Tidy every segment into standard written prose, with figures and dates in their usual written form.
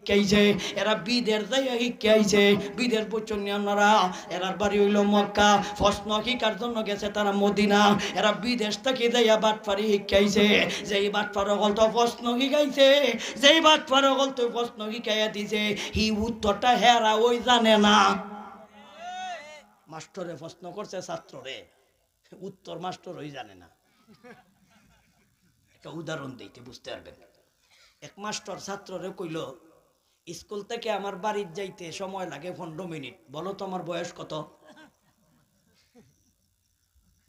শিক্ষাইছে এরা বিদের যাইয়া শিক্ষাইছে বিদের বচন আপনারা এরার বাড়ি হইল মক্কা প্রশ্ন শিকার জন্য গেছে তারা মদিনা এরা বিদেশ থেকে যাইয়া বাটপারি শিক্ষাইছে যেই বাটপার হল তো প্রশ্ন শিখাইছে যেই বাটপার হল তো প্রশ্ন শিখাইয়া দিছে হি উত্তরটা হেরা ওই জানে না মাস্টরে প্রশ্ন করছে ছাত্ররে উত্তর মাস্টর ওই জানে না একটা উদাহরণ দিতে বুঝতে পারবেন এক মাস্টার ছাত্ররে কইল স্কুল থেকে আমার বাড়ির যাইতে সময় লাগে 15 মিনিট বলো তো আমার বয়স কত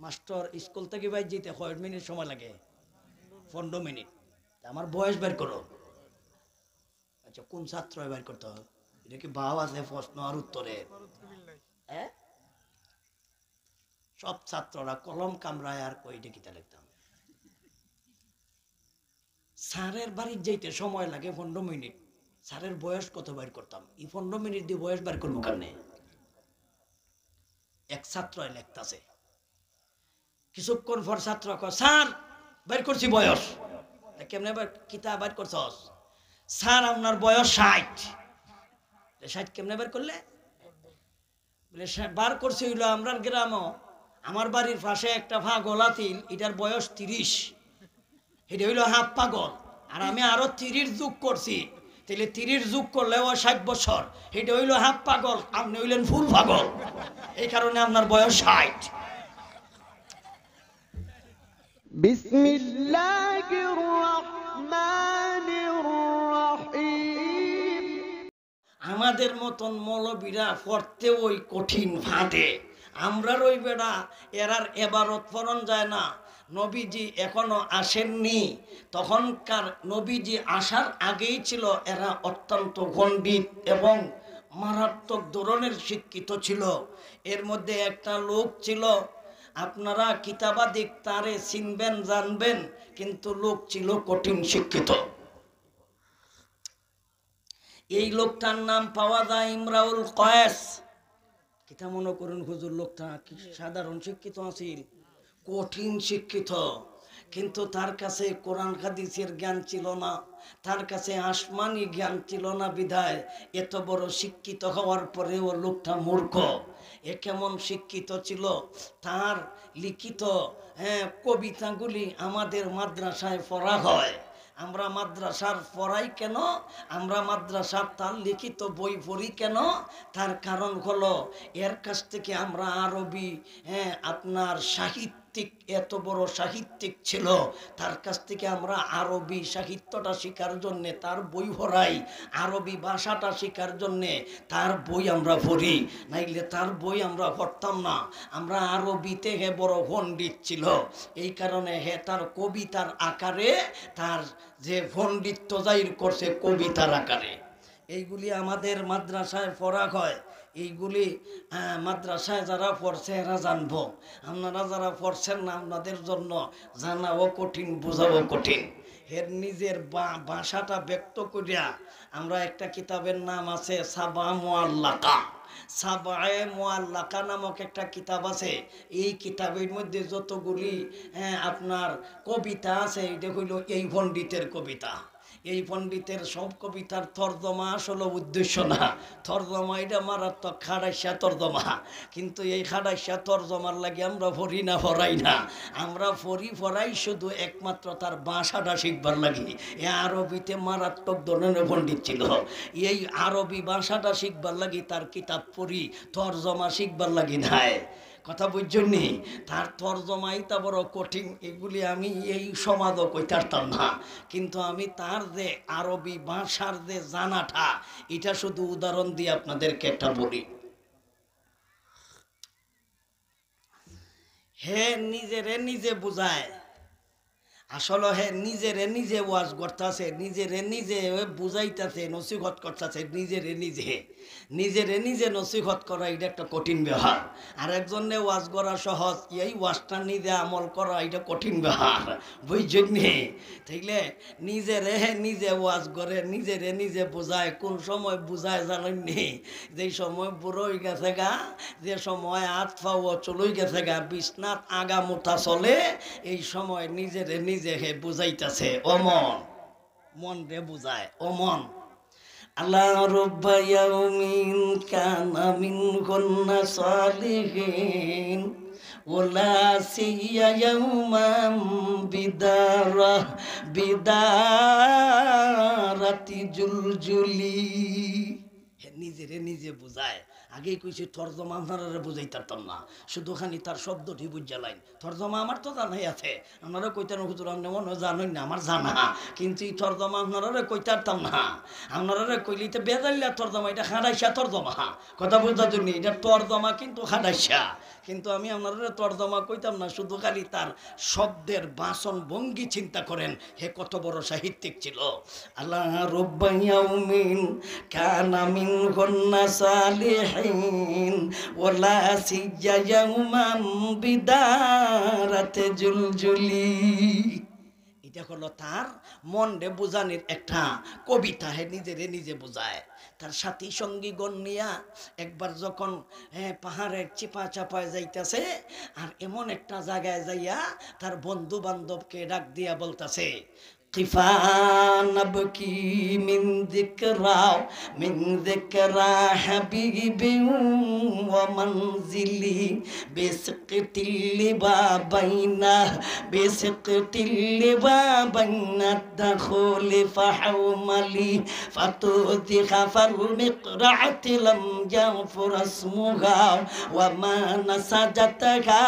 মাস্টার স্কুল থেকে বাইর যেতে কয় মিনিট সময় লাগে 15 মিনিট আমার বয়স বের করো আচ্ছা কোন ছাত্র বের করতে হবে এটা কি ভাব আছে প্রশ্ন আর উত্তরে হ্যাঁ সব ছাত্ররা কলম কামড়ায় আর কই দেখিতে লিখতাম স্যারের বাড়ির যাইতে সময় লাগে 15 মিনিট স্যারের বয়স কত বের করতাম এই 15 মিনিট দিয়ে বয়স বের করবো কেন এক ছাত্র লিখতাছে কিছুক্ষণ পর ছাত্র কয় স্যার বের করছি বয়স কেমনে কিতাব বের করছস স্যার আপনার বয়স 60 কেমনে বের করলে বলে বার করছি হইলো আমরার গ্রামও আমার বাড়ির পাশে একটা পাগল আতিল এটার বয়স 30 এটা হইলো হাফ পাগল আর আমি আরো 30 যোগ করছি তাহলে 30 যোগ করলে ও 60 বছর এটা হইলো হাফ পাগল আপনি হইলেন ফুল পাগল এই কারণে আপনার বয়স 60 বিসমিল্লাহির রহমানির রহিম আমাদের মতন মৌলবীরা পড়তে ওই কঠিন ফাঁদে আমরা ওই বেড়া এরার এবারত ফরন যায় না নবীজি এখনো আসেননি তখনকার নবীজি আসার আগেই ছিল এরা অত্যন্ত পণ্ডিত এবং মারাত্মক ধরনের শিক্ষিত ছিল এর মধ্যে একটা লোক ছিল আপনারা কিতাবাদিক তারে চিনবেন জানবেন কিন্তু লোক ছিল কঠিন শিক্ষিত এই লোকটার নাম পাওয়া যায় ইমরাউল কয়েস কিতা মনে করুন হুজুর লোকটা কি সাধারণ শিক্ষিত আছিল কঠিন শিক্ষিত কিন্তু তার কাছে কোরআন হাদিসের জ্ঞান ছিল না তার কাছে আসমানি জ্ঞান ছিল না বিধায় এত বড় শিক্ষিত হওয়ার পরেও লোকটা মূর্খ এ কেমন শিক্ষিত ছিল তার লিখিত কবিতাগুলি আমাদের মাদ্রাসায় পড়া হয় আমরা মাদ্রাসার পড়াই কেন আমরা মাদ্রাসার তার লিখিত বই পড়ি কেন তার কারণ হলো এর কাছ থেকে আমরা আরবি আপনার সাহিত্যিক এত বড় সাহিত্যিক ছিল তার কাছ থেকে আমরা আরবি সাহিত্যটা শেখার জন্যে তার বই পড়াই আরবি ভাষাটা শেখার জন্যে তার বই আমরা পড়ি নাইলে তার বই আমরা পড়তাম না আমরা আরবিতে হে বড় পণ্ডিত ছিল এই কারণে হে তার কবিতার আকারে তার যে পণ্ডিত্য জাহির করছে কবিতার আকারে এইগুলি আমাদের মাদ্রাসায় পড়া হয় এইগুলি মাদ্রাসায় যারা পড়ছে এরা জানবো আপনারা যারা পড়ছেন না আপনাদের জন্য জানাও কঠিন বোঝাও কঠিন এর নিজের ভাষাটা ব্যক্ত করিয়া আমরা একটা কিতাবের নাম আছে সাবা মুআল্লাকা সাবায়ে মুআল্লাকা নামক একটা কিতাব আছে এই কিতাবের মধ্যে যতগুলি আপনার কবিতা আছে এটা হইল এই পণ্ডিতের কবিতা এই পণ্ডিতের সব কবিতার তর্জমা আসলে উদ্দেশ্য না তর্জমা এটা মারাত্মক খাড়াইশা তর্জমা কিন্তু এই খাড়াইশা তর্জমার লাগে আমরা পড়ি না পড়াই না আমরা পড়াই শুধু একমাত্র তার ভাষাটা শিখবার লাগি এ আরবিতে মারাত্মক ধরনের পণ্ডিত ছিল এই আরবি ভাষাটা শিখবার লাগি তার কিতাব পড়ি তর্জমা শিখবার লাগি নাই কথা বুঝছনি তার তর্জমাইটা বড় কঠিন এগুলি আমি এই সমাজও কইতে পারতাম না কিন্তু আমি তার যে আরবি ভাষার যে জানাটা এটা শুধু উদাহরণ দিয়ে আপনাদেরকে একটা বলি হে নিজেরে নিজে বুঝায় আসলে হে নিজেরে নিজে ওয়াজ করতেছে নিজেরে নিজে বুঝাইতেছে নসিহত করতেছে নিজেরে নিজে নসিহত করা এটা একটা কঠিন ব্যাপার আর একজনে ওয়াজ করা সহজ এই ওয়াজটা নিজে আমল করা এটা কঠিন ব্যাপার বুঝছেন তাইলে নিজেরে নিজে ওয়াজ করে নিজেরে নিজে বুঝায় কোন সময় বুঝায় জানেননি যে সময় বুড়ো হয়ে গেছে গা যে সময় হাত পাও চলই গেছে গা বিছনাত আগা মোটা চলে এই সময় নিজেরে নিজে হে বুঝাইতেছে ও মন রে বুঝায় ও মন আলা রব্বা ইয়াউমিন কানা মিনহুন্না সালিহিন ওয়ালা সিয়া ইয়াউমান বিদারাতি জুলজুলি। নিজেরে নিজে বুঝায়। আগেই কইছি তর্জমা আপনারা বুঝাইতাম না, শুধু খানি তার শব্দটি বুঝালাইন। তর্জমা আমার তো জানাই আছে, আপনারা কইতেন হুজুর আপনি মনে জানেন না, আমার জানা, কিন্তু এই তর্জমা আপনারা কইতারতাম না। আপনারা কইলি তো বেজাইলা তর্জমা, এটা খাড়াইসা তর্জমা, কথা বুঝার জন্য এটা তর্জমা কিন্তু খাড়াইসা। কিন্তু আমি আপনারা তর্জমা কইতাম না, শুধু খালি তার শব্দের বাসন ভঙ্গি চিন্তা করেন হে কত বড় সাহিত্যিক ছিল। আল্লাহ রব্বা ইয়াউমিন কানা মিনহুন্না সালিহিন ওয়ালা সিয়া ইয়াউমান বিদারাতি জুলজুলি। এটা হলো তার মনরে বোঝানোর একটা কবিতা, হে নিজেরে নিজে বোঝায়। তার সাথী সঙ্গীগণ নিয়া একবার যখন পাহাড়ের চিপা চাপায় যাইতেছে, আর এমন একটা জায়গায় যাইয়া তার বন্ধু বান্ধবকে ডাক দিয়া বলতেছে, কিফা নবকি মিন যিকরা হাবিবি ওয়া মানজিলি বিসকিতিল বাবাইনা দাখুলি ফাহাউমালি ফাতুযিখা ফালমিকরাতি লাম ইয়াফুর ইসমুহা ওয়া মা নাসাজাতাহা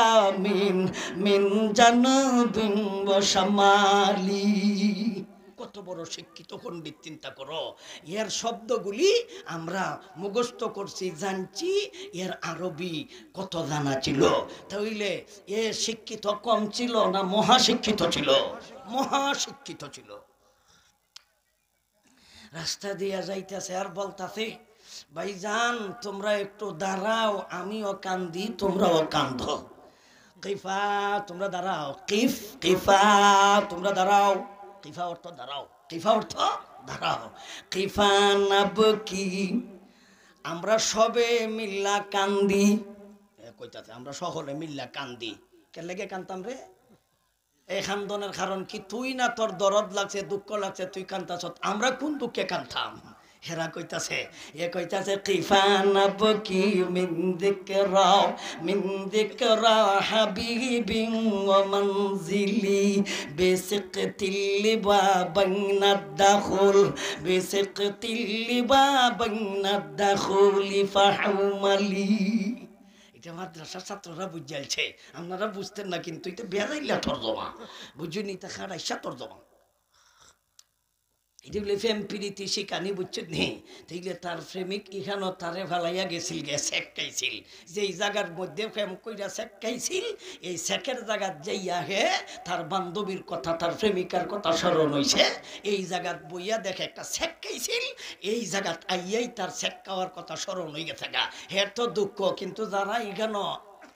মিন জানুবিন ওয়া শামালি। কত বড় শিক্ষিত পণ্ডিত, চিন্তা করো। এর শব্দগুলি আমরা মুখস্থ করছি, জানছি, এর আরবি কত জানা ছিল। তাহলে এ শিক্ষিত কম ছিল না মহাশিক্ষিত ছিল? মহাশিক্ষিত ছিল। রাস্তা দিয়া যাইতেছে আর বলতাছে, ভাইজান তোমরা একটু দাঁড়াও, আমিও কান্দি তোমরাও কান্দো। কিফা তোমরা দাঁড়াও, কিফা তোমরা দাঁড়াও। কিফা অর্থ দাঁড়াও, কিফা অর্থ দাঁড়াও। কিফা নাবকি আমরা সবে মিল্লা কান্দি। কইতাছে আমরা সকলে মিল্লা কান্দি। কে লেগে কান্তাম রে? এই খান্দনের কারণ কি? তুই না তোর দরদ লাগছে, দুঃখ লাগছে, তুই কান্তাছ। আমরা কোন দুঃখে কান্তাম? হেরা কইতাছে, এ কইতাছে কিফা নাবকি মিন যিকরা হাবিবি ওয়া মানজিলি বিসকিতিল বাবাইনা দাখুলি ফাহাউমালি। এটা মাদ্রাসার ছাত্ররা বুঝাইছে, আপনারা বুঝতেন না, কিন্তু এটা বেজাইলা তর্জমা, বুঝুনি? তা খারাইসা তর্জমা। এটা বলে প্রেম প্রীতি শিকানি, বুঝছেন নি? তাইলে তার প্রেমিক এখানেও তারে ভালাইয়া গেছিল, শেখাইছিল। যেই জায়গার মধ্যে প্রেম কইরা শেখাইছিল, এই শেখের জায়গাত যাইয়া হে তার বান্ধবীর কথা, তার প্রেমিকার কথা স্মরণ হইছে। এই জায়গাত বইয়া দেখে একটা শেখাইছিল, এই জায়গাত আইয়াই তার শেখ খাওয়ার কথা স্মরণ হয়ে গেছে গা। হের তো দুঃখ, কিন্তু যারা এখানে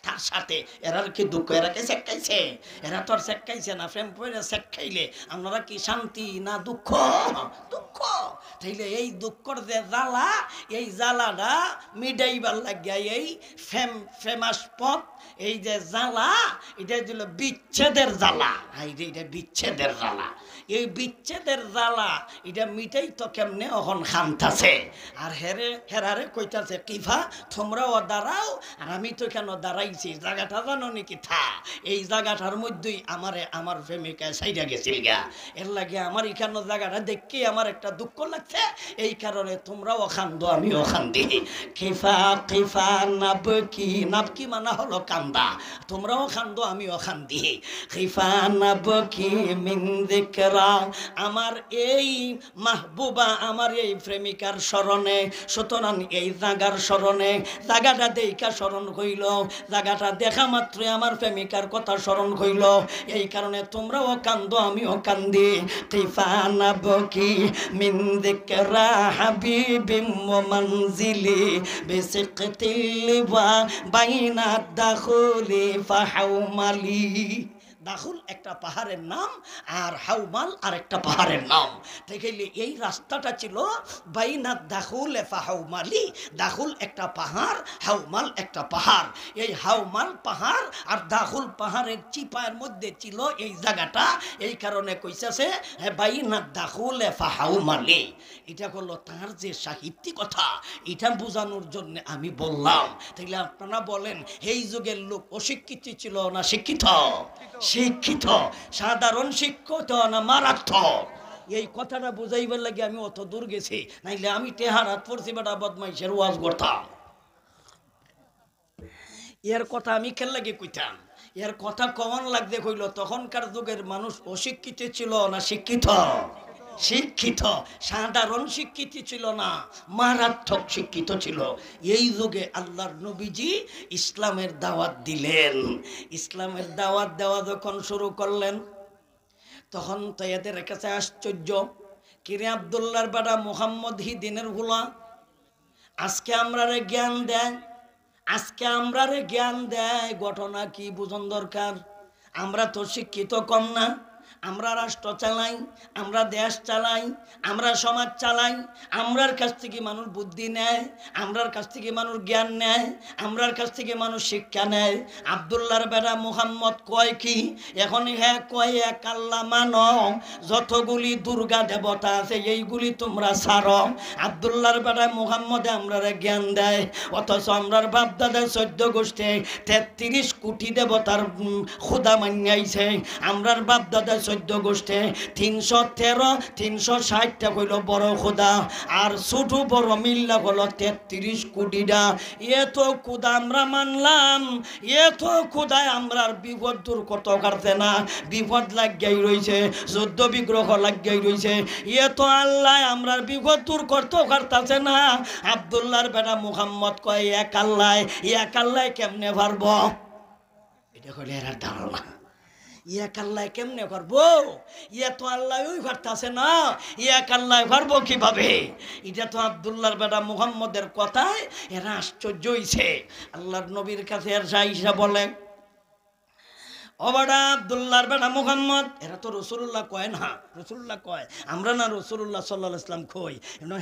তার সাথে এরার কি দুঃখ? এরা কে শেখাইছে? এরা তো আর শেখাইছে না। প্রেম করে শেখাইলে আপনারা কি শান্তি না দুঃখ? দুঃখ। তাইলে এই দুঃখর যে জ্বালা, এই জ্বালাটা মিডাইবার লাগিয়া এই ফেমাস পথ, এই যে জ্বালা, এটা দিল বিচ্ছেদের জ্বালা। এটা বিচ্ছেদের জ্বালা। এই বিচ্ছেদের জ্বালা এটা মিটাই তো কেমনে অহন খামতাছে। আর হেরারে কইতাছে, কিফা তোমরাও দাঁড়াও, আর আমি তো কেন দাঁড়াইছি? জায়গাটা জানো নাকি? থা এই জায়গাটার মধ্যেই আমার প্রেমিকায় সাইডা গেছিল গা। এর লাগে আমার এখানে জায়গাটা দেখে আমার একটা দুঃখ লাগছে, এই কারণে তোমরাও কান্দো আমিও কান্দি। কিফা নাবকি মানা হলো কান্দা, তোমরাও কান্দো আমিও কান্দি। কিফা নাবকি মিন যিকরা, আমার এই মাহবুবা, আমার এই প্রেমিকার স্মরণে, সুতরাং এই জায়গার স্মরণে, জায়গাটা দেখা স্মরণ হইল, জায়গাটা দেখা মাত্র আমার প্রেমিকার কথা স্মরণ হইল, এই কারণে তোমরাও কান্দো আমিও কান্দি। কিফা নাবকি মিন যিকরা হাবিবি ওয়া মানজিলি বিসকিতিল বাবাইনা দাখুলি ফাহাউমালি। দাখুল একটা পাহাড়ের নাম আর হাউমাল আর একটা পাহাড়ের নাম। তাই এই রাস্তাটা ছিল বাইনা দাখুল এফা হাউমালি, দাখুল একটা পাহাড়, হাউমাল একটা পাহাড়। এই হাউমাল পাহাড় আর দাখুল পাহাড়ের চিপায়ের মধ্যে ছিল এই জায়গাটা। এই কারণে কইসাছে বাইনা দাখুল এফা হাউমালি। এটা হলো তার যে সাহিত্যিকতা, এটা বোঝানোর জন্য আমি বললাম। তাইলে আপনারা বলেন এই যুগের লোক অশিক্ষিত ছিল না শিক্ষিত? শিক্ষিত। সাধারণ শিক্ষিত না মারাত্মক? এই কথাটা বুঝাইবার লাগে আমি অত দূর গেছি, নাইলে আমি টেহারাত পড়ছি বেটা বদমাইশের ওয়াজ করতাম। এর কথা আমি খেল লাগে কইতাম, এর কথা কমন লাগতে কইল তখনকার যুগের মানুষ অশিক্ষিত ছিল না শিক্ষিত? শিক্ষিত। সাধারণ শিক্ষিত ছিল না, মারাত্মক শিক্ষিত ছিল। এই যুগে আল্লাহর নবীজি ইসলামের দাওয়াত দিলেন। ইসলামের দাওয়াত দেওয়া যখন শুরু করলেন তখন তো এদের কাছে আশ্চর্য, কিরে আব্দুল্লাহর বেটা মুহাম্মদ হি দিনের হুলা, আজকে আমরারে জ্ঞান দেয়, আজকে আমরারে জ্ঞান দেয়। ঘটনা কি বুঝন দরকার? আমরা তো শিক্ষিত কম না, আমরা রাষ্ট্র চালাই, আমরা দেশ চালাই, আমরা সমাজ চালাই, আমরার কাছ থেকে মানুষ বুদ্ধি নেয়, আমরার কাছ থেকে মানুষ জ্ঞান নেয়, আমরার কাছ থেকে মানুষ শিক্ষা নেয়। আব্দুল্লাহর বেটা মুহাম্মদ কয় কি? এখন হ্যাঁ কয় এক আল্লাহ মানো, যতগুলি দুর্গা দেবতা আছে এইগুলি তোমরা ছাড়ো। আব্দুল্লাহর বেটা মুহাম্মদে আমরারে জ্ঞান দেয়, অথচ আমরার বাপদাদার 14 গোষ্ঠী 33 কোটি দেবতার খোদা মানিয়াইছে। আমরার বাপদাদা 14 গোষ্ঠী 313 360টা হইল বড় খোদা, আর ছোট বড় মিল্লা হলো 33 কোটিটা। এত খোদা আমরা মানলাম, এত খোদায় আমরার বিপদ দূর করতে পারছে না, বিপদ লাগিয়াই রয়েছে, যুদ্ধ বিগ্রহ লাগিয়াই রয়েছে। এত আল্লাহ আমরার বিপদ দূর করতে পারতেছে না। আব্দুল্লাহর বেটা মুহাম্মদ কয় এক আল্লাহ কেমনে পারব? এটা হলে এর ধারণা। এক আল্লাহ কেমনে পারবো? ইয়া তো আল্লাহ ওই পারতাছে না, এক আল্লাহ পারবো কিভাবে? এটা তো আব্দুল্লাহর বেটা মুহাম্মদের কথায় এরা আশ্চর্য হইছে। আল্লাহর নবীর কাছে এর সাইসা বলে, ও বেটা আব্দুল্লাহর বেটা মুহাম্মদ, এরা তো রাসূলুল্লাহ কয় না, রাসূলুল্লাহ কয়, আমরা না রাসূলুল্লাহ সাল্লাল্লাহু আলাইহি ওয়াসাল্লাম কই।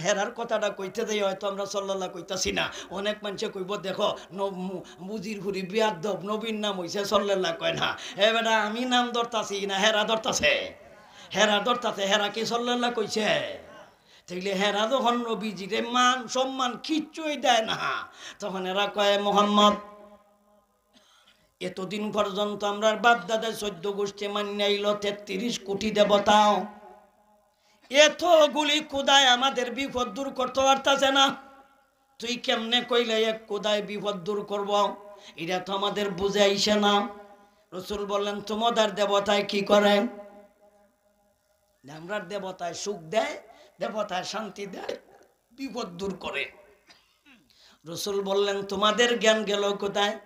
হেরার কথাটা কইতে দেই হয়তো আমরা সাল্লাল্লাহ কইতাছি না। অনেক মানুষে কইব দেখো মুজির হুরি বিয়াদব, নবীর নাম হইছে সাল্লাল্লাহ কয় না। হে বেটা আমি নাম ধরতাছি না, হেরা ধরতাছে, হেরা ধরতাছে। হেরা কি সাল্লাল্লাহ কইছে? তাইলে হেরা যখন নবীজিরে মান সম্মান কিচ্ছুই দেয় না, তখন এরা কয় মুহাম্মদ এতদিন পর্যন্ত আমরা বাপদাদা 14 গোষ্ঠী মান্যাইল 33 কোটি দেবতা, এতগুলি খোদায় আমাদের বিপদ দূর করতে পারতাছে না। তুই কেমনে কইলে এক খোদায় বিপদ দূর করব? এটা তো আমাদের বুঝাইছে না। রাসূল বললেন তোমাদের দেবতায় কি করে? আমরার দেবতায় সুখ দেয়, দেবতায় শান্তি দেয়, বিপদ দূর করে। রাসূল বললেন তোমাদের জ্ঞান গেল কোথায়?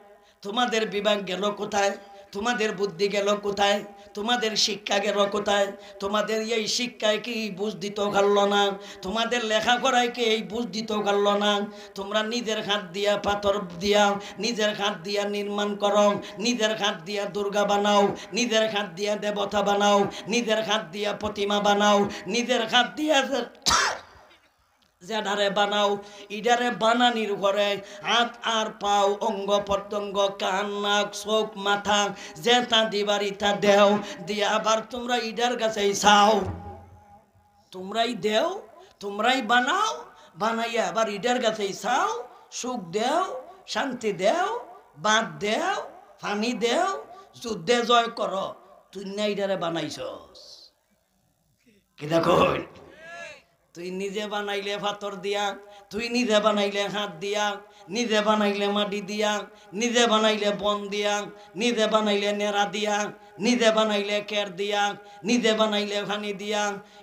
তোমাদের বিভাগ গেল কোথায়? তোমাদের বুদ্ধি গেল কোথায়? তোমাদের শিক্ষা গেল কোথায়? তোমাদের এই শিক্ষায় কি বুঝ দিতে পারল না? তোমাদের লেখাপড়ায় কি এই বুঝ দিতে পারল না? তোমরা নিজের হাত দিয়া পাথর দিয়া, নিজের হাত দিয়া নির্মাণ করো, নিজের হাত দিয়া দুর্গা বানাও, নিজের হাত দিয়া দেবতা বানাও, নিজের হাত দিয়া প্রতিমা বানাও, নিজের হাত দিয়া যেডারে বানাও, ইডারে বানানির ঘরে হাত আর পাও, অঙ্গ প্রত্যঙ্গ, কান, নাক, চোখ, মাথা যেটা দিবার ইটা দেও, দিয়ে আবার তোমরা ইডার কাছেই চাও, তোমরাই দেও, তোমরাই বানাও, বানাইয়া আবার ইডার কাছেই চাও, সুখ দেও, শান্তি দেও, বাদ দেও, পানি দেও, যুদ্ধে জয় করো। তুই না ইডারে বানাইছস কি? দেখো তুই নিজে বানাইলে পাথর দিয়া, তুই নিজে বানাইলে হাত দিয়া, নিজে বানাইলে মাটি দিয়া, নিজে বানাইলে বন দিয়া, নিজে বানাইলে নেড়া দিয়া, নিজে বানাইলে কের দিয়া, নিজে বানাইলে পানি দিয়া।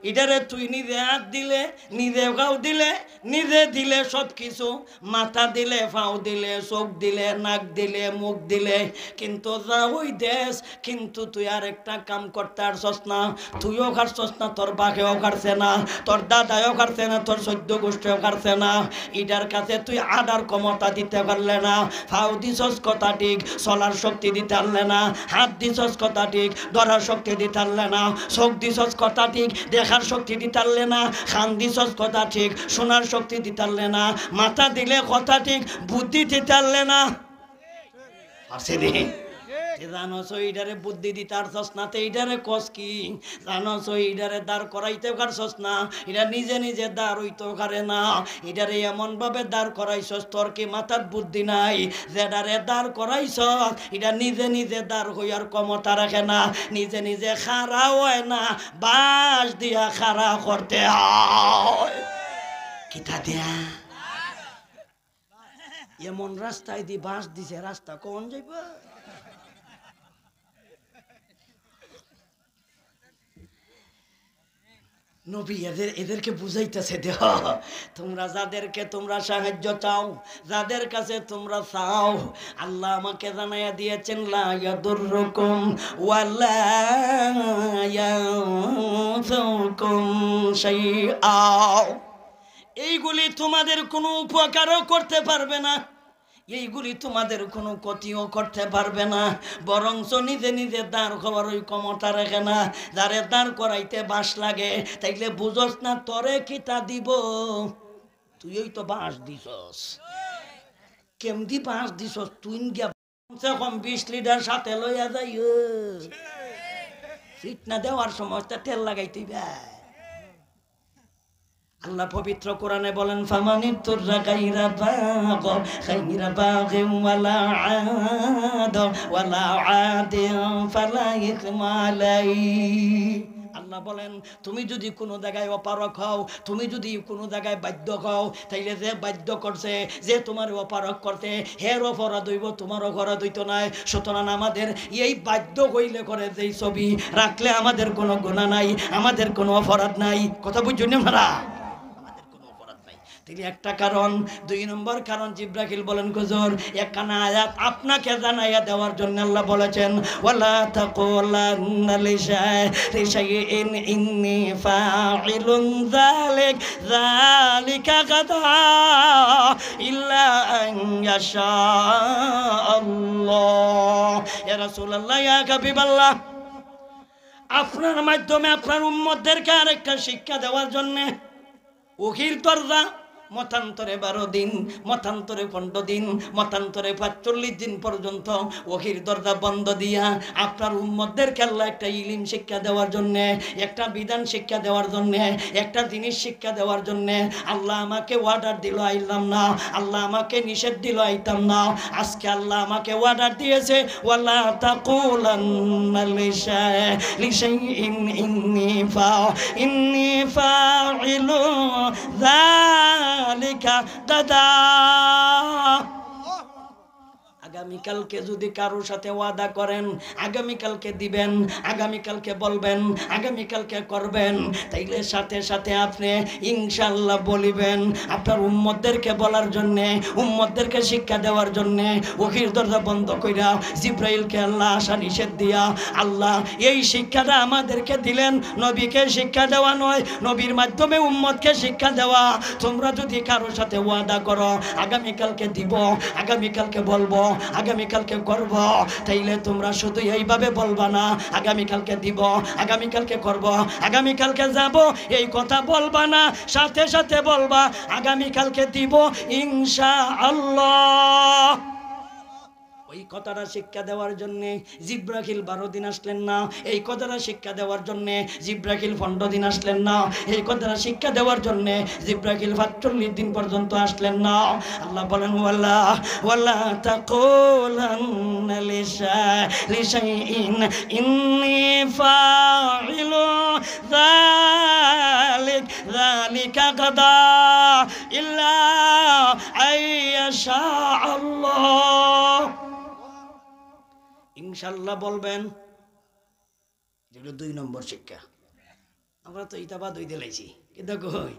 এটারে তুই নিজে হাত দিলে, নিজে গাও দিলে, নিজে দিলে সব কিছু, মাথা দিলে, পাও দিলে, চোখ দিলে, নাক দিলে, মুখ দিলে, কিন্তু যা ওই দেশ। কিন্তু তুই আর একটা কাম করতে পারছস না, তুইও কাটছস না, তোর বাপেও কাটছে না, তোর দাদাও কাটছে না, তোর 14 গোষ্ঠীও কাটছে না। এটার কাছে তুই আডার ক্ষমতা দিতে পারলে না। পাও দিছস কথা ঠিক, চলার শক্তি দিতে পারলে না, হাত দিছস কথা ঠিক, ধরার শক্তি দিতারলে না, চোখ দিছস কথা ঠিক, দেখার শক্তি দিতারলে না, খান দিছস কথা ঠিক, শোনার শক্তি দিতারলে না, মাথা দিলে কথা ঠিক, বুদ্ধি দিতারলে না। আছে রে জানোস এইটারে বুদ্ধি দিতার সস না, তো এইটারে কস কি জানোস এইটারে দাঁড় করাইতে পারছস না, এটা নিজে নিজে দাঁড় হইতে পারে না, এটারে এমন ভাবে দাঁড় করাইছস তোর কি মাথার বুদ্ধি নাই, যেটারে দাঁড় করাইছস এটা নিজে নিজে দাঁড় হইয়ার ক্ষমতা রাখে না, নিজে নিজে খাড়া হয় না, বাঁশ দিয়া খাড়া করতে হয়। কিতা দেয়া এমন রাস্তায় দি বাঁশ দিছে, রাস্তা কোন যাইবা? নবী এদেরকে বুঝাইতেছে দেহ, তোমরা যাদেরকে তোমরা সাহায্য চাও, যাদের কাছে তোমরা চাও, আল্লাহ আমাকে জানাইয়া দিয়েছেন লা ইয়াদুররুকুম ওয়ালা ইয়ানফাউকুম শাইআ, এইগুলি তোমাদের কোনো উপকারও করতে পারবে না, এইগুলি তোমাদের কোনো ক্ষতিও করতে পারবে না, বরঞ্চ নিজে নিজে দাঁড় হওয়ার ওই ক্ষমতা রাখে না। যারে দাঁড় করাইতে বাঁশ লাগে, তাইলে বুঝস না তরে কিতা দিব, তুই ওই তো বাঁশ দিছস, কেমদি বাঁশ দিছস, তুই গিয়া কম 20 লিটার সাথে লইয়া যাই, ফিটনা দেওয়ার সময় তেল লাগাইতেই ভাই। আল্লাহ পবিত্র কোরআনে বলেন ফামানিতুররা গায়রা বাগ গায়রা বাগিন ওয়ালা আদ ওয়ালা আদিন ফালা ইসমা আলাইহি। আল্লাহ বলেন তুমি যদি কোনো জায়গায় অপারক হও, তুমি যদি কোনো জায়গায় বাধ্য হও, তাইলে যে বাধ্য করছে, যে তোমার অপারক করতে, হের অপরাধ হইব, তোমার অপরাধ হইতো নাই। সুতরাং আমাদের এই বাধ্য হইলে করে যেই ছবি রাখলে আমাদের কোনো গুনাহ নাই, আমাদের কোনো অপরাধ নাই। কথা বুঝছেন আপনারা? তিনি একটা কারণ। 2 নম্বর কারণ জিব্রাইল বলেন হুজুর একখানা আয়াত আপনাকে জানাইয়া দেওয়ার জন্য আল্লাহ বলেছেন ওয়ালা তাকুলান্না লিশাইইন ইন্নী ফাইলুন যালিকা গাদা ইল্লা আন ইয়াশা আল্লাহ। ইয়া রাসূলুল্লাহ, ইয়া হাবিবাল্লাহ, আপনার মাধ্যমে আপনার উম্মতদেরকে আরেকটা শিক্ষা দেওয়ার জন্য ওহির দরজা মতান্তরে 12 দিন, মতান্তরে 15 দিন, মতান্তরে 45 দিন পর্যন্ত ওহির দরজা বন্ধ দিয়া আপনার উম্মতদেরকে আল্লাহ একটা ইলম শিক্ষা দেওয়ার জন্যে, একটা বিধান শিক্ষা দেওয়ার জন্যে, একটা জিনিস শিক্ষা দেওয়ার জন্যে আল্লাহ আমাকে অর্ডার দিল আইলাম না, আল্লাহ আমাকে নিষেধ দিল আইতাম না। আজকে আল্লাহ আমাকে অর্ডার দিয়েছে ওয়ালা তাকুলান্না লিশাইইন ইন্নী ফাইলু যালিকা গাদা। আগামীকালকে যদি কারোর সাথে ওয়াদা করেন, আগামীকালকে দিবেন, আগামীকালকে বলবেন, আগামীকালকে করবেন, তাইলে সাথে সাথে আপনি ইনশাআল্লাহ বলিবেন। আপনার উম্মতদেরকে বলার জন্যে, উম্মতদেরকে শিক্ষা দেওয়ার জন্যে ওহির দরজা বন্ধ কইরা জিব্রাইলকে আল্লাহ আসা নিষেধ দিয়া আল্লাহ এই শিক্ষাটা আমাদেরকে দিলেন। নবীকে শিক্ষা দেওয়া নয়, নবীর মাধ্যমে উম্মতকে শিক্ষা দেওয়া। তোমরা যদি কারোর সাথে ওয়াদা করো আগামীকালকে দিব, আগামীকালকে বলবো, আগামীকালকে করব, তাইলে তোমরা শুধু এইভাবে বলবা না আগামীকালকে দিব, আগামীকালকে করব, আগামীকালকে যাব, এই কথা বলবা না, সাথে সাথে বলবা আগামীকালকে দিব ইনশাআল্লাহ। ওই কথাটা শিক্ষা দেওয়ার জন্য জিব্রাইল 12 দিন আসলেন না, এই কথাটা শিক্ষা দেওয়ার জন্য জিব্রাইল 15 দিন আসলেন না, এই কথাটা শিক্ষা দেওয়ার জন্য জিব্রাইল 45 দিন পর্যন্ত আসলেন না। আল্লাহ বলেন ওয়ালা তাকুলান্না লিশাইইন ইন্নী ফাইলু যালিকা গাদা ইল্লা আইয়াশা আল্লাহ। ইনশাআল্লাহ বলবেন, যেগুলো 2 নম্বর শিক্ষা। আমরা তো ইতাবা দই দিলাইছি, কিন্তু কই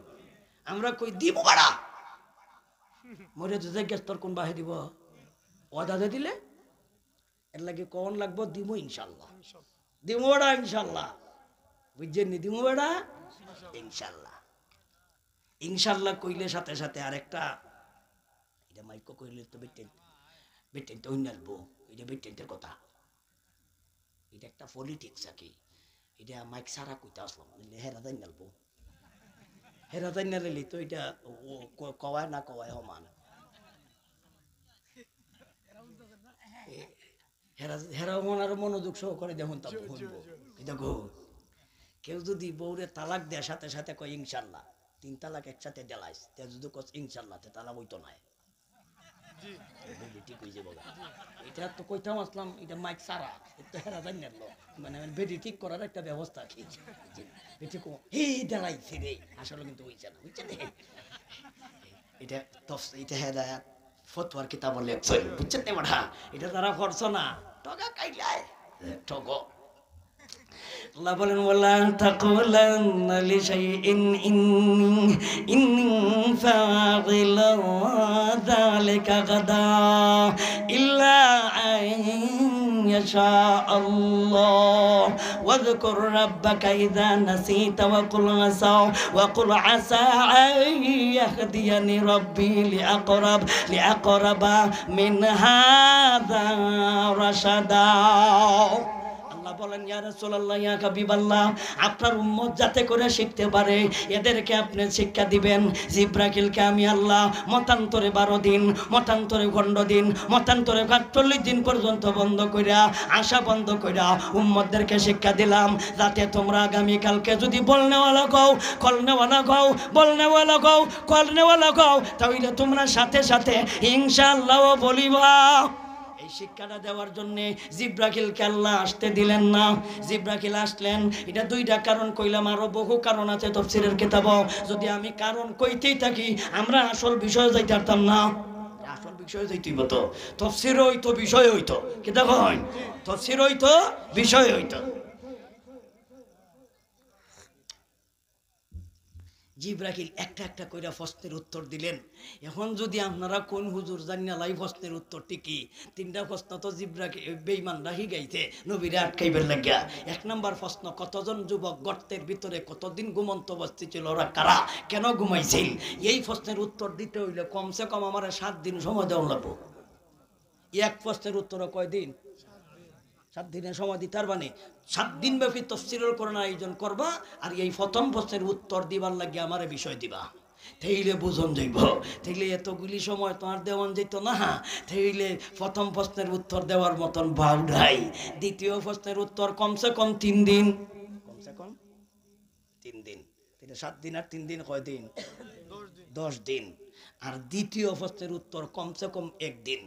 আমরা কই দিব বাড়া মরে তো জিজ্ঞেস তোর কোন বাহে দিব, ওয়াদা দিলে এর লাগে কোন লাগবো, দিব ইনশাআল্লাহ, দিব বাড়া ইনশাআল্লাহ, বুঝছেন নি, দিব বাড়া ইনশাআল্লাহ। ইনশাআল্লাহ কইলে সাথে সাথে আরেকটা, এটা মাইকো কইলে তো বেটেন তো হইনালবো, এটা বেটেনের কথা। এটা একটা পলিটিক্স আর কি। এটা মাইক সারা কইতে আসলাম হেরা যাই নালবো, হেরা যাই নালি তো এটা কওয়ায় না কওয়ায় সমান। হেরা মনার মনোযোগ সহকারে দেখুন তা শুনবো। দেখো কেউ যদি বউরে তালাক দেয় সাথে সাথে কয় ইনশাল্লাহ, 3 তালাক একসাথে দেলাইস, তে যদি কস ইনশাল্লাহ তে তালাক হইতো না। ঠিক হয়েছে বাবা, এটা তো কইতাম আসলাম, এটা মাইক সারা এটা হেরা জানি না, মানে বেডি ঠিক করার একটা ব্যবস্থা কি বেটি কো হে দেলাইছে রে, আসলে কিন্তু হইছে না, বুঝছেন? এটা এটা হেরা ফতোয়ার কিতাব লেখছে, বুঝছেন না মাঠা? এটা তারা করছো না টগা কাইলাই টগো। আল্লাহ বলেন ওয়ালা তাকুলান্না লিশাইইন ইন্নী ফাআিলু যালিকা গাদা ইল্লা আন ইয়াশা আল্লাহ ওয়াযকুর রাব্বাকা ইযা নাসিতা ওয়া কুল আসা আন ইয়াহদিয়ানি রাব্বি লিআকরাবা মিন হাযা রাশাদা। বলেন ইয়া রাসূলুল্লাহ, ইয়া হাবিবাল্লাহ, আপনার উম্মত যাতে করে শিখতে পারে এদেরকে আপনি শিক্ষা দিবেন। জিব্রাইলকে আমি আল্লাহ মতান্তরে 12 দিন, মতান্তরে 15 দিন, মতান্তরে 48 দিন পর্যন্ত বন্ধ কইরা আশা বন্ধ কইরা উম্মতদেরকে শিক্ষা দিলাম, যাতে তোমরা আগামী কালকে যদি বলনেওয়ালা কও, কলনেওয়ালা কও, বলনেওয়ালা কও, কলনেওয়ালা কও, তাহলে তোমরা সাথে সাথে ইনশাআল্লাহ বলিবা। এই শিক্ষাটা দেওয়ার জন্য জিব্রাইলকে আল্লাহ আসতে দিলেন না। জিব্রাইল আসলেন, এটা 2টা কারণ কইলাম, আরো বহু কারণ আছে তাফসীরের কিতাবে। যদি আমি কারণ কইতেই থাকি আমরা আসল বিষয় যাইতে পারতাম না। আসল বিষয় যাইতেইব তো, তাফসীর হইতো বিষয় হইতো, কি দেখুন, তাফসীর হইতো বিষয় হইতো। জিব্রাইল একটা একটা কইরা প্রশ্নের উত্তর দিলেন। এখন যদি আপনারা কোন হুজুর জানিনা লাই প্রশ্নের উত্তরটি কি, 3টা প্রশ্ন তো জিব্রাইল বেঈমান রাহি গাইতে নবীরে আটকাইবার লাগিয়া। 1 নাম্বার প্রশ্ন, কতজন যুবক গর্তের ভিতরে কতদিন ঘুমন্ত অবস্থায় ছিল, ওরা কারা, কেন ঘুমাইছিল? এই প্রশ্নের উত্তর দিতে হইলে কমসে কম আমার 7 দিন সময় দেওয়া লাগবে। এক প্রশ্নের উত্তর কয়দিন? 7 দিনের সময় দিতে পারবানি। 7 দিন ব্যাপী তাফসীরুল কোরআন আয়োজন করবা, আর এই প্রথম প্রশ্নের উত্তর দিবার লাগে আমারে বিষয় দিবা। তাইলে বুঝন যাইব, তাইলে এতগুলি সময় তোমার দেওয়ান যেত না। তাইলে প্রথম প্রশ্নের উত্তর দেওয়ার মতন ভাব নাই। দ্বিতীয় প্রশ্নের উত্তর কমসে কম 3 দিন, কমসে কম 3 দিন। তাহলে 7 দিন আর 3 দিন কয় দিন? 10 দিন। আর দ্বিতীয় প্রশ্নের উত্তর কমসে কম 1 দিন।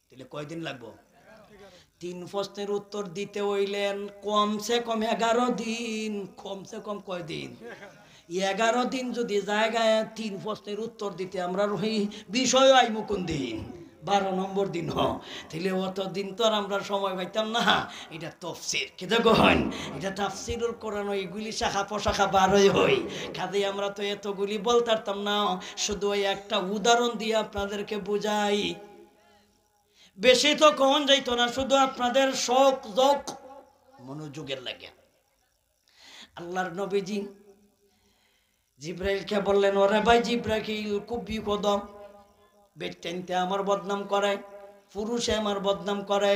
তাহলে কয় দিন লাগবে? 3 প্রশ্নের উত্তর দিতে হইলেন কমসে কম 11 দিন। কমসে কম কয় দিন? 11 দিন। যদি জায়গায় 3 প্রশ্নের উত্তর দিতে আমরা রহি বিষয় আইমু কোন দিন? 12 নম্বর দিন। তাহলে অত দিন তো আর আমরা সময় পাইতাম না। এটা তাফসীর, কি দেখুন, এটা তাফসীরুল কোরআন, ওইগুলি শাখা প্রশাখা 12ই হই। কাজে আমরা তো এতগুলি বলতে পারতাম না। শুধু ওই একটা উদাহরণ দিয়ে আপনাদেরকে বুঝাই, বেশি তো কোন যাইতো না, শুধু আপনাদের শোক যোগ মনোযোগের লাগে। আল্লাহর নবীজি জিব্রাইলকে বললেন, ওরে ভাই জিব্রাইল, খুব বিপদ, বেটেনতে আমার বদনাম করে, পুরুষে আমার বদনাম করে।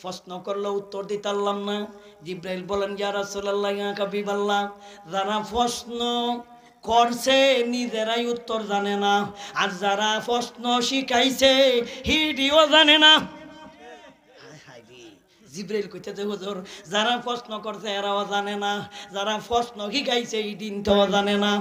প্রশ্ন করলে উত্তর দিতে পারলাম না। জিব্রাইল বলেন, ইয়া রাসূলুল্লাহ, ইয়া হাবিবাল্লাহ, যারা প্রশ্ন করছে নিজেরাই উত্তর জানে না, আর যারা প্রশ্ন শিখাইছে হিডিও জানে না। জিব্রাইল কইতেছে, হুজুর, যারা প্রশ্ন করছে এরাও জানে না, যারা প্রশ্ন শিখাইছে এই দিনটাও জানে না।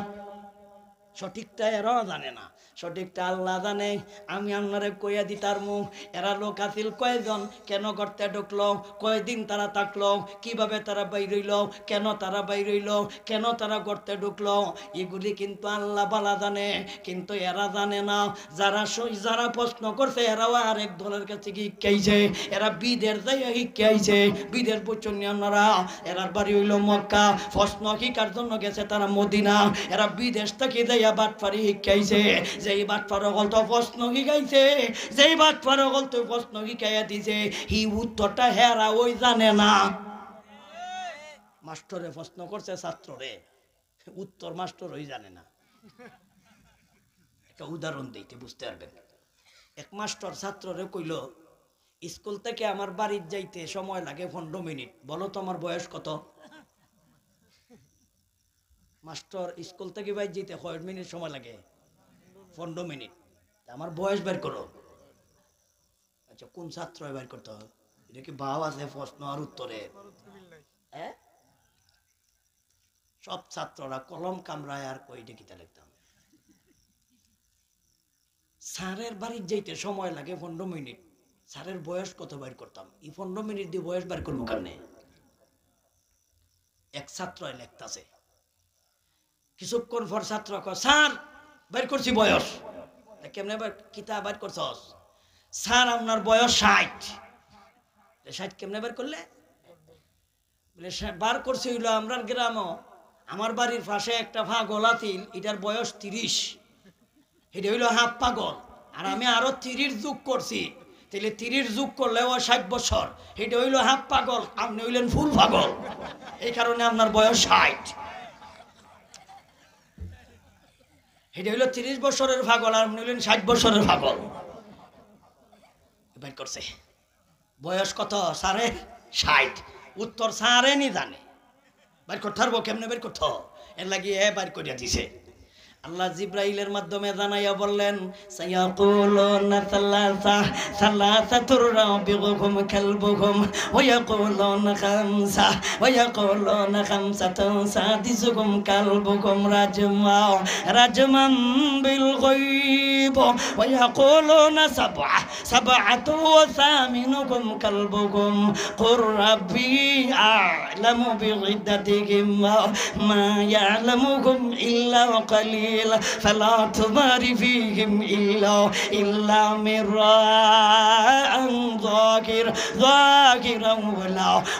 সঠিকটা এরাও জানে না, সঠিকটা আল্লাহ জানে। আমি আপনারে কইয়া দিতার মুখ, এরা লোক আছিল কয়জন, কেন করতে ঢুকলো, কয়দিন তারা থাকলো, কিভাবে তারা বাইর হইল, কেন তারা বাইর হইল, কেন তারা করতে ঢুকলো, এগুলি কিন্তু আল্লাহ বালা জানে, কিন্তু এরা জানে না। যারা প্রশ্ন করছে এরাও আরেক দলের কাছে শিখাইছে, এরা বিদের যাইয়া শিখাইছে, বিদের বচন আপনারা, এরার বাড়ি হইল মক্কা, প্রশ্ন শিকার জন্য গেছে তারা মদিনা, এরা বিদেশ থেকে যাইয়া বাটপারি শিখাইছে। যেই বাটপার গল্প প্রশ্ন শিখাইছে, যেই বাটপার গল্প প্রশ্ন শিখাইয়া দিছে, হি উত্তরটা হেরা ওই জানে না। মাস্টরে প্রশ্ন করছে ছাত্ররে, উত্তর মাস্টর ওই জানে না। একটা উদাহরণ দিতে বুঝতে পারবেন। এক মাস্টার ছাত্ররে কইল, স্কুল থেকে আমার বাড়ির যাইতে সময় লাগে 15 মিনিট। বলো তো আমার বয়স কত? মাস্টার স্কুল থেকে বাইর যেতে কয় মিনিট সময় লাগে? 15 মিনিট। আমার বয়স বের করো। আচ্ছা, কোন ছাত্র বের করতে হবে? এটা কি ভাব আছে প্রশ্ন আর উত্তরে? হ্যাঁ, সব ছাত্ররা কলম কামড়ায় আর কই দেখিতে লিখতাম। স্যারের বাড়ির যাইতে সময় লাগে 15 মিনিট। স্যারের বয়স কত বের করতাম? এই 15 মিনিট দিয়ে বয়স বের করবো কারণে এক ছাত্র লেখতাছে। কিছুক্ষণ পর ছাত্র কয়, স্যার বের করছি বয়স। কেমনে কিতাব বের করছস? স্যার আপনার বয়স 60। 60 কেমনে বের করলে? বলে বার করছি হইলো আমরার গ্রামও আমার বাড়ির পাশে একটা পাগল আতিল, এটার বয়স 30। এটা হইলো হাফ পাগল। আর আমি আরো 30 যোগ করছি, তাহলে 30 যোগ করলে ও 60 বছর। এটা হইলো হাফ পাগল, আপনি হইলেন ফুল পাগল, এই কারণে আপনার বয়স 60। এটা হইলো 30 বছরের পাগল, আর আপনি হইলেন 60 বছরের পাগল। বের করছে বয়স কত স্যারের? 60। উত্তর স্যারে নি জানে, বের করতে পারবো কেমনে বের করতে? এর লাগিয়ে বের করিয়া দিছে। আল্লাহ জিব্রাইলের মাধ্যমে জানাইয়া বললেন, সায়াকুলুনা সালাসা সালাসাতুর রাবিগুহুম কালবুহুম ওয়া ইয়াকুলুনা খামসা ওয়া ইয়াকুলুনা খামসাতুন সাদিসুহুম কালবুহুম রাজমান বিল গায়ব ওয়া ইয়াকুলুনা সাবআতু ওয়া সামিনুহুম কালবুহুম কুর রাব্বি আ'লামু বি'iদ্দাতিহিম মা ইয়া'লামুহুম ইল্লা কালিল فلا تمار فيهم إلا مراء ظاهرا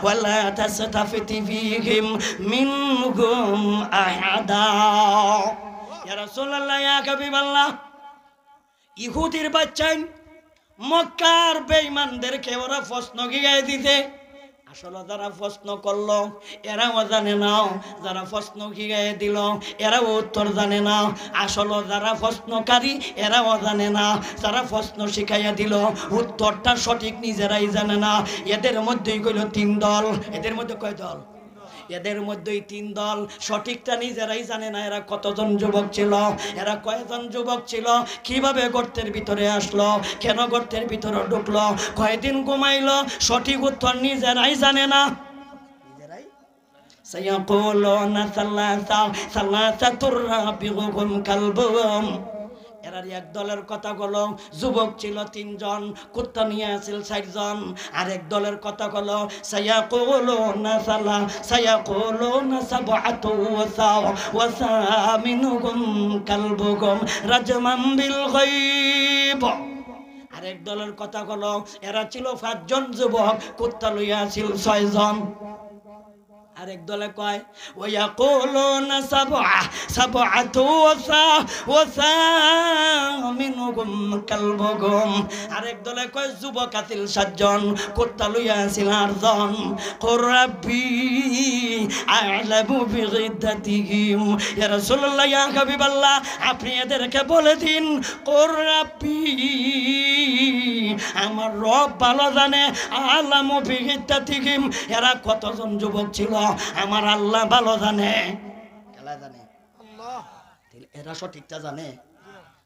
ولا تستفت فيهم منهم أحدا يا رسول الله يا حبيب الله ইহুদির বাচ্চাই মক্কার বেঈমানদেরকে ওরা প্রশ্ন গিয়ে দিতে। আসলে যারা প্রশ্ন করলো এরাও জানে না, যারা প্রশ্ন গিয়ে দিল এরাও উত্তর জানে না। আসলে যারা প্রশ্নকারী এরাও জানে না, যারা প্রশ্ন শিখাইয়া দিল উত্তরটা সঠিক নিজেরাই জানে না। এদের মধ্যেই কইল 3 দল। এদের মধ্যে কয় দল? এদের মধ্যেই 3 দল। সঠিকটা নিজেরাই জানে না। এরা কতজন যুবক ছিল, এরা কয়জন যুবক ছিল, কিভাবে গর্তের ভিতরে আসলো, কেন গর্তের ভিতরে ঢুকলো, কয়দিন ঘুমাইলো, সঠিক উত্তর নিজেরাই জানে না। নিজেরাই সায়াকুলুনা সালাসাতুর রাবিগুহুম কালবুহুম। এরার এক দলের কথা হলো যুবক ছিল 3 জন, কুত্তা নিয়ে আসিল 4 জন। আর এক দলের কথা হলো সায়াকুলুনা সাবআতু ওয়া সামিনুহুম কালবুহুম রাজমান বিল গায়ব। আরেক দলের কথা হলো এরা ছিল 5 জন যুবক, কুত্তা লইয়া আসিল 6 জন। আরেক দলে কয় ওয়ায়াকুলুনা সাবআতু ওয়া সামিনুহুম কালবুহুম। আরেক দলে কয় যুবক আছিল 7 জন, কুত্তা লইয়া আছিল 8 জন। কুর রাব্বি আ'লামু বিগিদ্দাতিহিম। ইয়া রাসূলুল্লাহ ইয়া হাবিবাল্লাহ, আপনি এদেরকে বলে দিন কুর রাব্বি, আমার রব ভালো জানে, আ'লামু বিগিদ্দাতিহিম, এরা কতজন যুবক ছিল আমার আল্লাহ ভালো জানে। আল্লাহ জানে, আল্লাহ। এরা সঠিকটা জানে।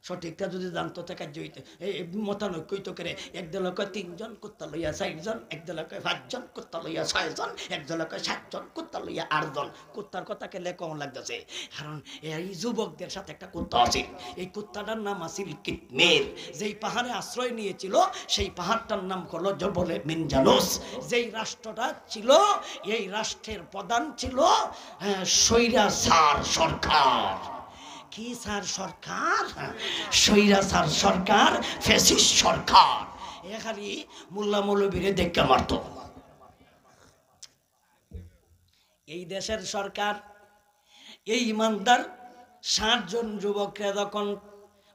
সঠিকটা যদি জানতো তো কার্য হইতে এই মতানৈক্য হইতো করে। এক দলে কয় 3 জন, কুত্তা লইয়া 4 জন। এক দলে কয় 5 জন, কুত্তা লইয়া 6 জন। এক দলে কয় 7 জন, কুত্তা লইয়া 8 জন। কুত্তার কথা কেলে কম লাগতেছে, কারণ এই যুবকদের সাথে একটা কুত্তা আছে। এই কুত্তাটার নাম আছিল কিতমির। যেই পাহাড়ে আশ্রয় নিয়েছিল সেই পাহাড়টার নাম হলো জবলে মিনজালুস। যেই রাষ্ট্রটা ছিল, এই রাষ্ট্রের প্রধান ছিল স্বৈরাচার সরকার। কি স্যার সরকার? স্বৈরাচার সরকার, ফ্যাসিস্ট সরকার। এ খালি মোল্লা মৌলবীরে দেখে মারত। এই দেশের সরকার এই ইমানদার 60 জন যুবকরা যখন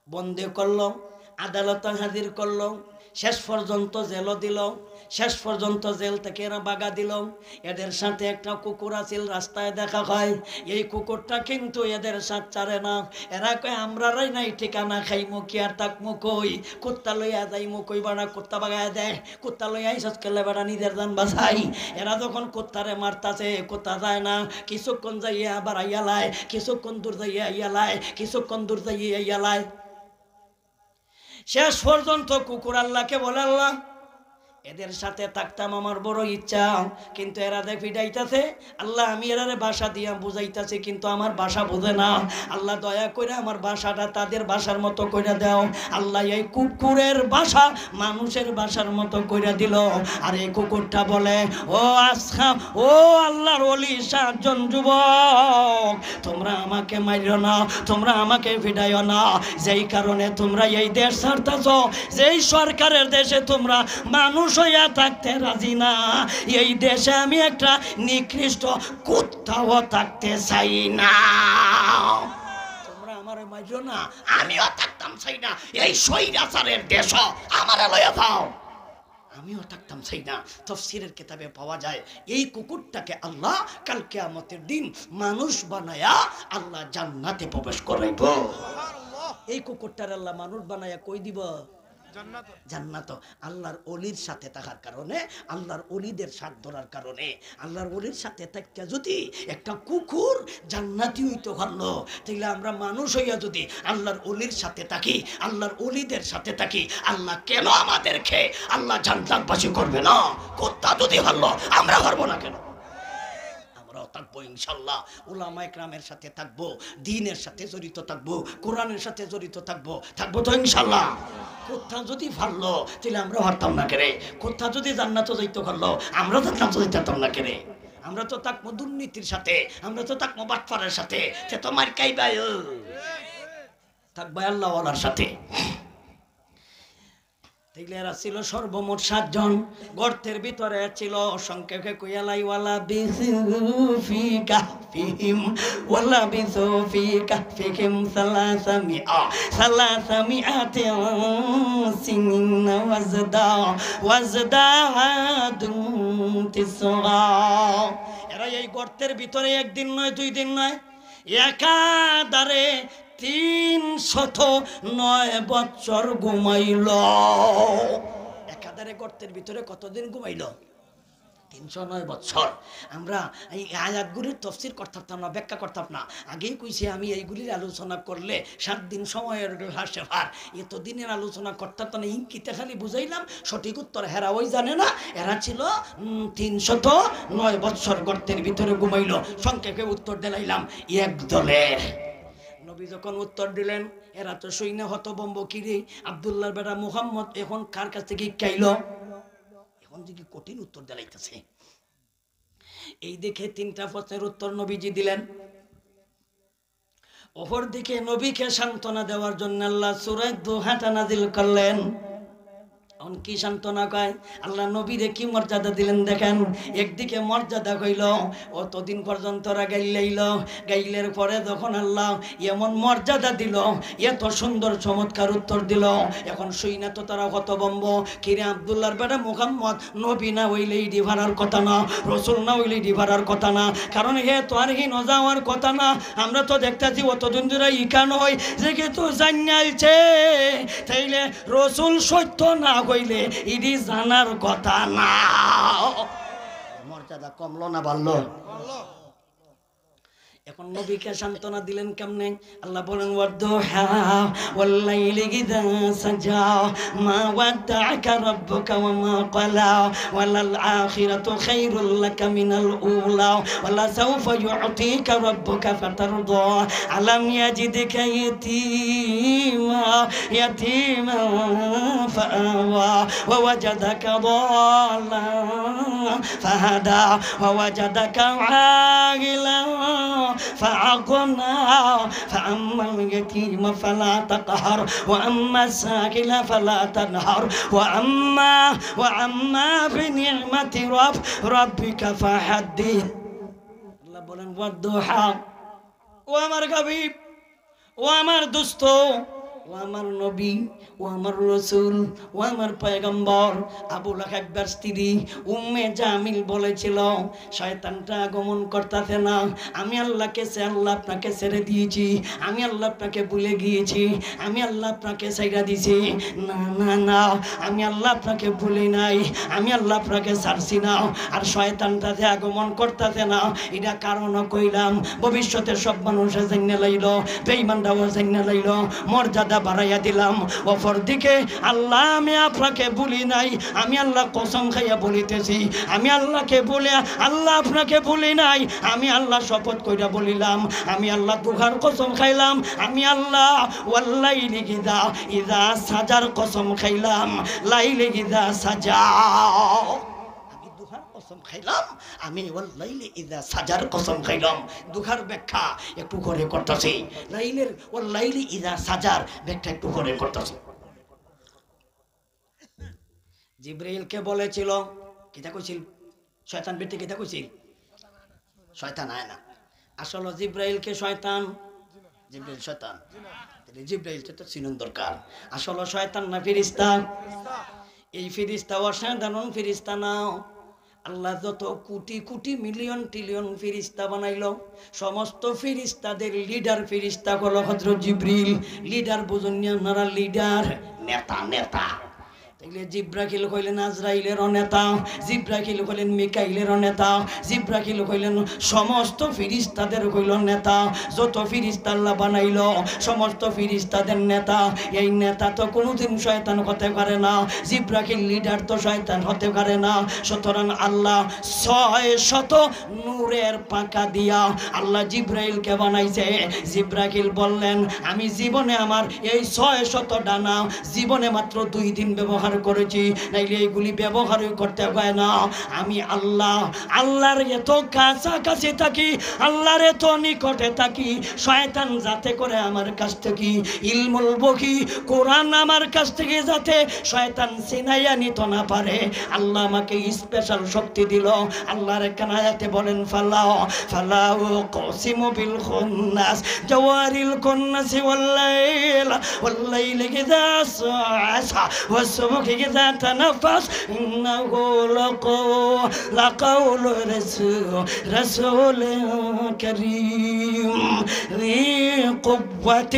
বন্দী করলো, আদালতে হাজির করলো, শেষ পর্যন্ত জেলও দিল, শেষ পর্যন্ত জেল থেকে এরা বাগা দিল। এদের সাথে একটা কুকুর আছিল, রাস্তায় দেখা হয়। এই কুকুরটা কিন্তু এদের সাথ ছাড়ে না। এরা কয় আমরারাই নাই ঠিকানা, খাইমু কি আর তাকমু কই, কুত্তা লইয়া যাইমু কই, বাড়া কুত্তা বাগায় দেয়, কুত্তা লইয়া আইসস করলে বাড়া নিজের জান বাঁচাই। এরা যখন কুত্তারে মারতাছে, কুত্তা যায় না, কিছুক্ষণ যাইয়া আবার আইয়ালায়, কিছুক্ষণ দূর যাইয়া আইয়ালায়, কিছুক্ষণ দূর যাইয়া আইয়ালায়। শেষ পর্যন্ত কুকুর আল্লাহকে বলে, আল্লাহ এদের সাথে থাকতাম আমার বড় ইচ্ছা, কিন্তু এরা দেখ পিটাইতেছে, আল্লাহ আমি এরারে ভাষা দিয়া বুঝাইতেছি কিন্তু আমার ভাষা বোঝে না, আল্লাহ দয়া করে আমার ভাষাটা তাদের ভাষার মতো করে দাও। আল্লাহ এই কুকুরের ভাষা মানুষের ভাষার মতো করে দিল। আর এই কুকুরটা বলে, ও আচ্ছা, ও আল্লাহর ওলি 7 জন যুবক, তোমরা আমাকে মারিও না, তোমরা আমাকে পিটাইও না, যেই কারণে তোমরা এই দেশ ছাড়তেছ, যেই সরকারের দেশে তোমরা মানুষ হইয়া থাকতে রাজি না, এই দেশে আমি একটা নিকৃষ্ট কুত্তাও থাকতে চাই না। তোমরা আমার মাইরো না, আমিও থাকতাম চাই না, এই স্বৈরাচারের দেশ আমারে লইয়া যাও, আমিও থাকতাম চাই না। তাফসীরের কিতাবে পাওয়া যায় এই কুকুরটাকে আল্লাহ কাল কিয়ামতের দিন মানুষ বানায়া আল্লাহ জান্নাতে প্রবেশ করাইব। এই কুকুরটার আল্লাহ মানুষ বানায়া কই দিব? জান্নাত। আল্লাহর ওলির সাথে থাকার কারণে, আল্লাহর ওলিদের সাথ ধরার কারণে, আল্লাহর ওলির সাথে থাকতে যদি একটা কুকুর জান্নাতি হইতে পারলো, তাহলে আমরা মানুষ হইয়া যদি আল্লাহর ওলির সাথে থাকি, আল্লাহর ওলিদের সাথে থাকি, আল্লাহ কেন আমাদেরকে আল্লাহ জান্নাতবাসী করবে না? কুত্তা যদি পারলো, আমরা পারবো না কেন? আমরাও থাকবো ইনশাল্লাহ, উলামায়ে কেরামের সাথে থাকবো, দ্বীনের সাথে জড়িত থাকবো, কোরআনের সাথে জড়িত থাকবো, থাকবো তো ইনশাল্লাহ। কোথা যদি ভালো তাহলে আমরা হারতাম না কেরে? কোথা যদি জান্নাত যাইতে পারলো, আমরা জান্নাত যাইতাম না কেরে? আমরা তো থাকবো দুর্নীতির সাথে, আমরা তো থাকবো বাটপারের সাথে, সে তো মার খাইবাই, থাকবো আল্লাহওয়ালার সাথে। তাইলে এরা ছিল সর্বমোট 7 জন। গর্তের ভিতরে ছিল সংক্ষেপে কুয়ালাইওয়ালা বিসুফি কাফিহিম ওয়ালা বিসুফি কাফিহিম সালাসামিআতি সিনিন ওয়াজদাদুম তিসগা। এরা এই গর্তের ভিতরে একদিন নয়, 2 দিন নয়, একাধারে 309 বছর ঘুমাইল। একাধারে গর্তের ভিতরে কতদিন ঘুমাইল? 309 বছর। আমরা এই আয়াতগুলির তাফসীর করতাম না, ব্যাখ্যা করতাম না। আগেই কইছি আমি এইগুলির আলোচনা করলে 7 দিন সময়ের হাসে ভার, এত দিনের আলোচনা করতাম না, ইঙ্কিতে খালি বুঝাইলাম, সঠিক উত্তর হেরা ওই জানে না। এরা ছিল 309 বছর গর্তের ভিতরে ঘুমাইল। সংক্ষেপে উত্তর দিলাইলাম এক দলের। নবী যখন উত্তর দিলেন, এরা তো শুইনা হতভম্ব, কিরে আব্দুল্লাহর বেটা মুহাম্মদ এখন কার কাছ থেকে কাইল, এখন যে কি কঠিন উত্তর দিলাইতেছে। এই দেখে 3টা প্রশ্নের উত্তর নবীজি দিলেন। অপর দিকে নবীকে সান্ত্বনা দেওয়ার জন্য আল্লাহ সূরা দুহাটা নাজিল করলেন। কি সান্ত্বনা কয় আল্লাহ নবীরে কি মর্যাদা দিলেন দেখেন। একদিকে মর্যাদা কইল অতদিন পর্যন্ত গাইলের পরে যখন আল্লাহ এমন মর্যাদা দিল, এত সুন্দর চমৎকার উত্তর দিল, এখন শুই না তো তারা হতভম্ব, কিরে আব্দুল্লাহর বেটা মুহাম্মদ নবী না হইলেই ডিভারার কথা না, রসুল না হইলেই ডিভারার কথা না, কারণ হে তো আর হি নজাওয়ার কথা না। আমরা তো দেখতেছি অতদিন ধরে ইকান হয় যে তো জানাইছে, তাইলে রসুল সত্য না হইলে ইডি জানার কথা না। মর্যাদা কমলো না বাড়লো? এখন নবীকে সান্ত্বনা দিলেন কেমনে? আল্লাহ বলেন ওয়াদুহা ওয়াল্লাইলি ইযা সাজা মা ওয়াদাআকা রাব্বুকা ওয়া মা ক্বালা ওয়ালাল আখিরাতু খায়রুল লাকা মিনাল উলা ওয়ালা সাওফা ইউতিকা রাব্বুকা ফাতারদা আলাম ইয়াজিদকা ইয়াতীমা ফাআওয়া ওয়া ওয়াজাদাকা ضالًا ফাহাদা ওয়া ওয়াজাদাকা আইলা فأغنى فأما اليتيم فلا تقهر وأما السائل فلا تنهر وأما بنعمة ربك فحدث। আল্লাহ বলেন ওয়াদুহা, ও আমার হাবিব, ও আমার দোস্ত, ও ও আমার নবী, ও আমার রসুল, ও আমার পয়গম্বর। আবু লাহাবের স্ত্রী উম্মে জামিল বলেছিল শয়তানটা আগমন করতেছে না, আমি আল্লাহকে আল্লাহ আপনাকে ছেড়ে দিয়েছি, আমি আল্লাহ আপনাকে ভুলে গিয়েছি, আমি আল্লাহ আপনাকে ছাইড়া দিয়েছি। না না না, আমি আল্লাহ আপনাকে ভুলি নাই, আমি আল্লাহ আপনাকে ছাড়ছি না। আর শয়তানটা যে আগমন করতেছে না, এটা কারণও কইলাম। ভবিষ্যতে সব মানুষের জান্না লাইল, বেঈমানরাও জান্না লাইল, মর্যাদা বাড়াইয়া দিলাম। অপরদিকে আল্লাহ আমি আপনাকে ভুলি নাই, আমি আল্লাহ কসম খাইয়া বলিতেছি, আমি আল্লাহকে বলে আল্লাহ আপনাকে ভুলি নাই। আমি আল্লাহ শপথ কইরা বলিলাম, আমি আল্লাহ দুহার কসম খাইলাম, আমি আল্লাহ ওয়াল্লাইলি ইযা ইযা সাজার কসম খাইলাম, লাইলি ইযা সাজা। আমি দুহার কসম খাইলাম, আমি ওয়াল্লাইলি ইযা সাজার কসম খাইলাম। দুহার ব্যাখ্যা একটু করে করতেছি, লাইলের ওয়াল্লাইলি ইযা সাজার ব্যাখ্যা একটু করে করতেছি। জিবরাইলকে বলেছিল, কিতা কইছিল? শয়তান বেটে কিতা কইছিল? শয়তান আয় না, আসলে জিবরাইলকে শয়তান, জিবরাইল শয়তান, জিবরাইল তো চিনুন দরকার। আসলে শয়তান না ফেরেশতা? এই ফেরেশতা অসাধারণ ফেরেশতা না। আল্লাহ যত কোটি কোটি মিলিয়ন ট্রিলিয়ন ফেরেশতা বানাইল, সমস্ত ফেরেশতাদের লিডার ফেরেশতা হলো হযরত জিবরিল। লিডার বুঝুন না আপনারা? লিডার, নেতা, নেতা। জিব্রাইল কইলেন আজরাইলের নেতা, জিব্রাইল কইলেন মিকাইলের নেতা, জিব্রাইল কইলেন সমস্ত ফেরেশতাদের কইল নেতা। যত ফেরেশতা আল্লাহ বানাইল সমস্ত ফেরেশতাদের নেতা। এই নেতা তো কোনোদিন শয়তান হতে পারে না, জিব্রাইল লিডার তো শয়তান হতে পারে না। সুতরাং আল্লাহ 600 নূরের পাকা দিয়া আল্লাহ জিব্রাইলকে বানাইছে। জিব্রাইল বললেন আমি জীবনে আমার এই 600 ডানা জীবনে মাত্র 2 দিন ব্যবহার করেছি, নাইলে এইগুলি ব্যবহারই করতে হয় না। আমি আল্লাহ, আল্লাহর এত কাছাকাছি থাকি, আল্লাহর এত নিকটে থাকি, শয়তান যাতে করে আমার কাছ থেকে ইলমুল বহি কোরআন আমার কাছ থেকে যাতে শয়তান চিনাইয়া নিত না পারে, আল্লাহ আমাকে স্পেশাল শক্তি দিল। আল্লাহর একখানা আয়াতে বলেন ফালাও ফালাও কসিমু বিল খুন্নাস জাওয়ারিল খুন্নাসি ওয়াল্লাইলি ইযা সাআসা ওয়াস-সুবহি ইযা তানাফাস ইন্নাহু লাকাউলু রাসূলিন কারীম ذي قوة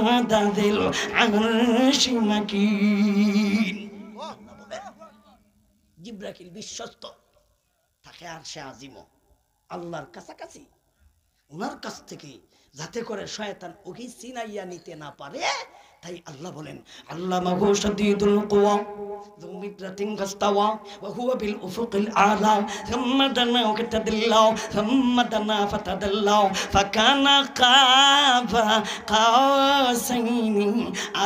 عند ذي العرش مكين। জিবরাইল বিশ্বস্ত থাকে আরশে আজিম, আল্লাহর কাছাকাছি, ওনার কাছ থেকে যাতে করে শয়তান ওকে চিনাইয়া নিতে না পারে। তাই আল্লাহ বলেন আল্লামাহু শাদীদুল কুওয়া যু মিরাতিন ফাস্তাওয়া ওয়া হুয়া বিল উফুকিল আলা সুম্মা দানা ওয়াতাদাল্লা সুম্মা দানা ফাতাদাল্লা ফাকানা কাবা কাওসাইনি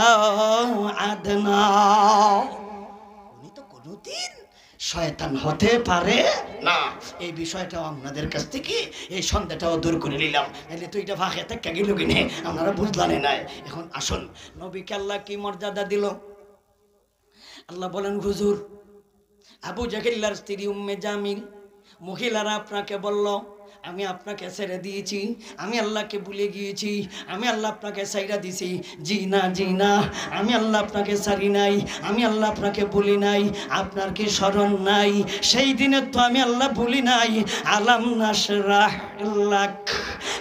আও আদনা। উনি তো কোনদিন শয়তান হতে পারে না। এই বিষয়টাও আপনাদের কাছ থেকে এই সন্দেহটাও দূর করে নিলাম, নাহলে তো এটা ভাগে থেকে গেল কিনে আপনারা বুঝলানে নাই। এখন আসুন, নবীকে আল্লাহ কি মর্যাদা দিল। আল্লাহ বলেন হুজুর, আবু জাহিল্লার স্ত্রী উম্মে জামিল মহিলারা আপনাকে বলল আমি আপনাকে ছেড়ে দিয়েছি, আমি আল্লাহকে ভুলে গিয়েছি, আমি আল্লাহ আপনাকে ছাইড়া দিছি। জি না, জি না, আমি আল্লাহ আপনাকে ছাড়ি নাই, আমি আল্লাহ আপনাকে ভুলি নাই। আপনার কি স্মরণ নাই? সেই দিনে তো আমি আল্লাহ ভুলি নাই। আলাম নাশরাহ লাক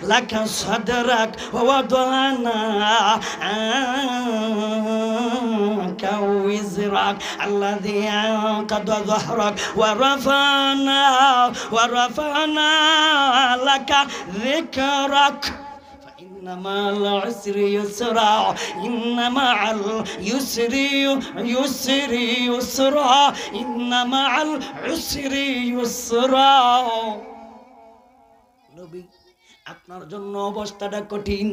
লাকা সাদরাক ওয়া ওয়াদানা আনকা ওয়িজরাক আল্লাযী আনকাদা যাহরাক ওয়া রাফা'না লাকা যিকরাক ফাইন্নামা আল উসরি ইউসরা ইন্নামা আল ইউসরি ইউসরা ইন্নামা আল উসরি ইউসরা। নবী, আপনার জন্য অবস্থাটা কঠিন।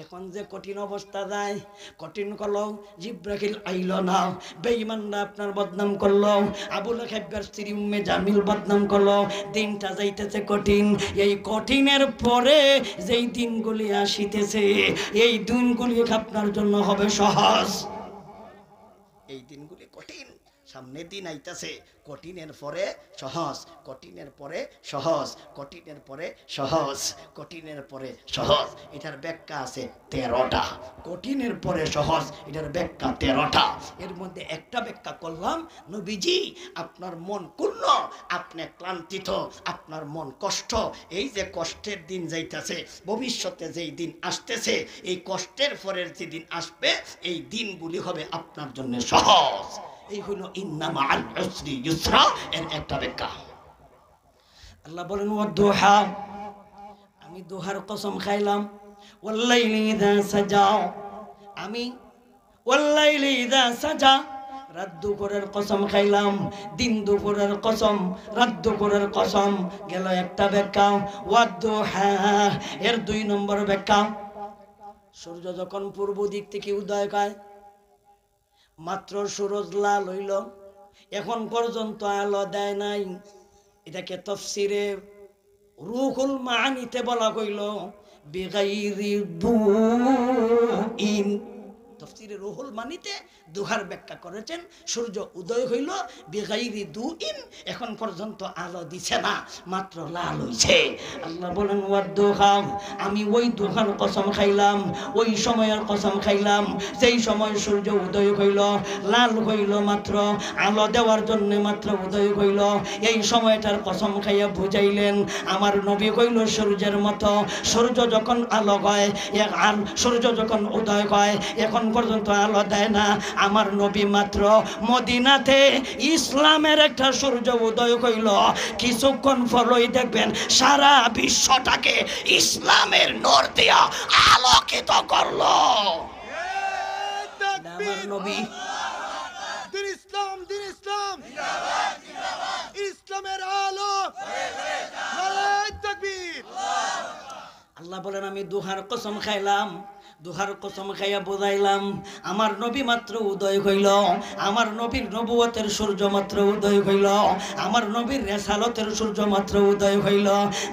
এখন যে কঠিন অবস্থা যায়, কঠিন করলো জিব্রাইল আইল না, বেঈমানরা আপনার বদনাম করলো, আবু লাহাবের স্ত্রী উম্মে জামিল বদনাম করলো। দিনটা যাইতেছে কঠিন। এই কঠিনের পরে যেই দিনগুলি আসিতেছে, এই দিনগুলি আপনার জন্য হবে সহজ। এই দিনগুলি কঠিন, সামনে দিন আইতাছে, কঠিনের পরে সহজ, কঠিনের পরে সহজ, কঠিনের পরে সহজ, কঠিনের পরে সহজ। এটার ব্যাখ্যা আছে 13টা। কঠিনের পরে সহজ, এটার ব্যাখ্যা 13টা। এর মধ্যে একটা ব্যাখ্যা করলাম, নবীজি আপনার মন পূর্ণ, আপনি ক্লান্তিত, আপনার মন কষ্ট। এই যে কষ্টের দিন যাইতেছে, ভবিষ্যতে যেই দিন আসতেছে, এই কষ্টের পরের যে দিন আসবে, এই দিনগুলি হবে আপনার জন্য সহজ। এই হলো ইন্না মাআল উসরি ইউসরা এর একটা ব্যাখ্যা। আল্লাহ বলেন ওয়াদুহা, আমি দুহার কসম খাইলাম, ওয়াল্লাইলি ইযা সাজা, আমি ওয়াল্লাইলি ইযা সাজা, রাত দুপুরের কসম খাইলাম, দিন দুপুরের কসম, রাত দুপুরের কসম। গেল একটা ব্যাখ্যা। ওয়াদুহা এর 2 নম্বর ব্যাখ্যা, সূর্য যখন পূর্ব দিক থেকে উদয় হয়, মাত্র সূরজ লাল হইল, এখন পর্যন্ত আলো দেয় নাই। এটাকে তাফসিরে রুহুল মাআনিতে বলা হইল বিগাইরি দুইন। তাফসিরে রুহুল মানিতে দুহার ব্যাখ্যা করেছেন, সূর্য উদয় হইল বিগাইরি দুইন, এখন পর্যন্ত আলো দিছে না, মাত্র লাল হইছে। আল্লাহ বলেন ওয়াদুহা, আমি ওই দুহার কসম খাইলাম, ওই সময়ের কসম খাইলাম, যেই সময় সূর্য উদয় হইল, লাল হইল, মাত্র আলো দেওয়ার জন্য মাত্র উদয় হইল। এই সময়টার কসম খাইয়া বুঝাইলেন আমার নবী হইল সূর্যের মতো। সূর্য যখন আলো হয়, আর সূর্য যখন উদয় হয়, এখন পর্যন্ত আলো দেয় না। আমার নবী মাত্র মদিনাতে ইসলামের একটা সূর্য উদয় হইল, কিছুক্ষণ পরই দেখবেন সারা বিশ্বটাকে ইসলামের নূর দিয়া আলোকিত করলো। আমার নবী দিন ইসলাম, দিন ইসলাম, ইসলামের আলো, নারায়ে তাকবীর। আল্লাহ বলেন আমি দুহার কসম খাইলাম, দুহার কসম খাইয়া বুঝাইলাম আমার নবী মাত্র উদয় হইল, আমার নবীর নবুয়তের সূর্য মাত্র উদয় হইল, আমার নবীর রেসালতের সূর্য মাত্র উদয় হইল।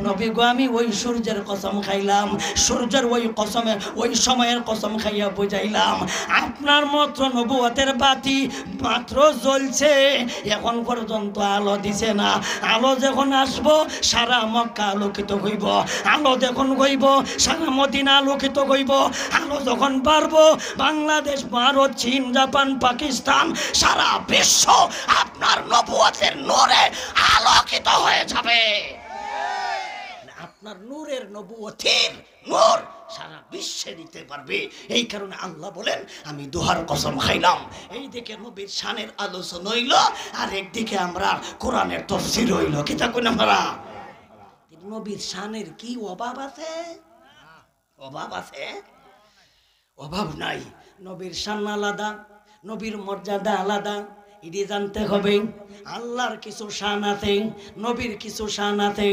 নবী গো আমি ওই সূর্যের কসম খাইলাম, সূর্যের ওই কসমে ওই সময়ের কসম খাইয়া বুঝাইলাম আপনার মাত্র নবুয়তের বাতি মাত্র জ্বলছে, এখন পর্যন্ত আলো দিছে না। আলো যখন আসবো সারা মক্কা আলোকিত হইব, আলো যখন হইব সারা মদিনা আলোকিত হইব, আলো যখন পারবো বাংলাদেশ, ভারত, চীন, জাপান, পাকিস্তান, সারা বিশ্ব আপনার নবুয়তের নূরে আলোকিত হয়ে যাবে। আপনার নূরের নবুয়তের নূর সারা বিশ্বে দিতে পারবে। এই কারণে আল্লাহ বলেন আমি দুহার কসম খাইলাম। এই দিকে নবীর শানের আলোচনা হইল, আর একদিকে আমরা কোরআনের তাফসীর হইল। কি তা কোন আমরা নবীর শানের কি অভাব আছে? অভাব আছে? অভাব নাই। নবীর শান আলাদা, নবীর মর্যাদা আলাদা, এটি জানতে হবে। আল্লাহর কিছু শান আছে, নবীর কিছু শান আছে,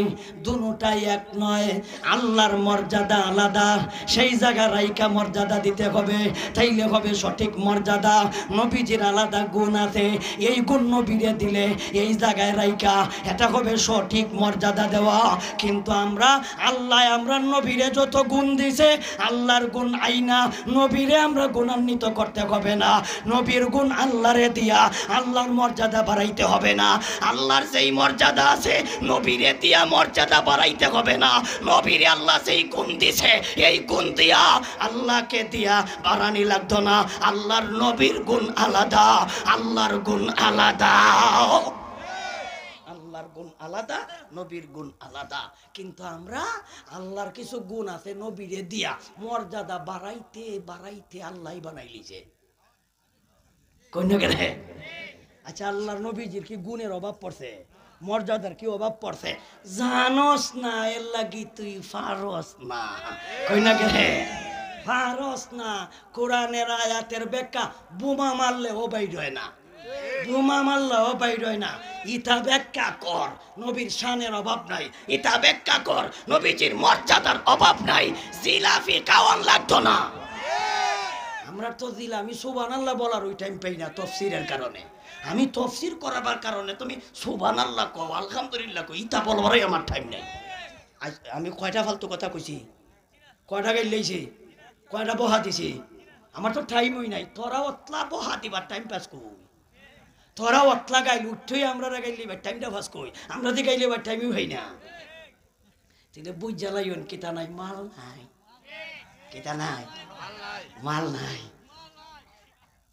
দুটাই এক নয়। আল্লাহর মর্যাদা আলাদা, সেই জায়গা রাইকা মর্যাদা দিতে হবে, তাইলে হবে সঠিক মর্যাদা। নবীজির আলাদা গুণ আছে, এই গুণ নবীরে দিলে এই জায়গায় রাইকা এটা হবে সঠিক মর্যাদা দেওয়া। কিন্তু আমরা আমরা নবীরে যত গুণ দিছে, আল্লাহর গুণ আইনা নবীরে আমরা গুণান্বিত করতে হবে না। নবীর গুণ আল্লাহরে দিয়া আল্লাহর মর্যাদা বাড়াইতে হবে না। আল্লাহর যেই মর্যাদা আছে নবীরে দিয়া মর্যাদা বাড়াইতে হবে না। নবীরে আল্লাহ যেই গুণ দিছে এই গুণ দিয়া আল্লাহকে দিয়া বাড়ানি লাগতো না। আল্লাহর নবীর গুণ আলাদা, আল্লাহর গুণ আলাদা, আল্লাহর গুণ আলাদা, নবীর গুণ আলাদা। কিন্তু আমরা আল্লাহর কিছু গুণ আছে নবীরে দিয়া মর্যাদা বাড়াইতে বাড়াইতে আল্লাহ বানাইলিছে। আচ্ছা আল্লাহর নবীজির কি গুণের অভাব পড়ছে? মর্যাদার কি অভাব পড়ছে? জানোস না, এর লাগি তুই ফারস না। কই না কে ফারস না। কোরআনের আয়াতের ব্যাখ্যা বোমা মারলেও বাইর হয় না, বোমা মারলেও বাইর হয় না। ইটা ব্যাখ্যা কর, নবীর শানের অভাব নাই। ইটা ব্যাখ্যা কর, নবীজির মর্যাদার অভাব নাই। জিলাপি খাওয়ান লাগতো না। আমরা তো দিলাম, আমি সুবহানাল্লাহ বলার ওই টাইম পাই না তাফসীরের কারণে। আমি তাফসীর করাবার কারণে তুমি সুবহানাল্লাহ কও, আলহামদুলিল্লাহ কও, ইতা বলবারই আমার টাইম নাই। আমি কয়টা ফালতু কথা কইছি, কয়টা গাইল লইছি, কয়টা বহা দিছি, আমার তো টাইমই নাই। তোরা অতলা বহা দিবার টাইম পাস কর। তোরা অতলা গাইল উঠই আমরা গাইলি বা টাইমটা ফাঁস কই আমরা যে গাইলে বা টাইমও হই না তাহলে বুঝ জ্বালাইন কিতা নাই মাল নাই কিতা নাই মাল নাই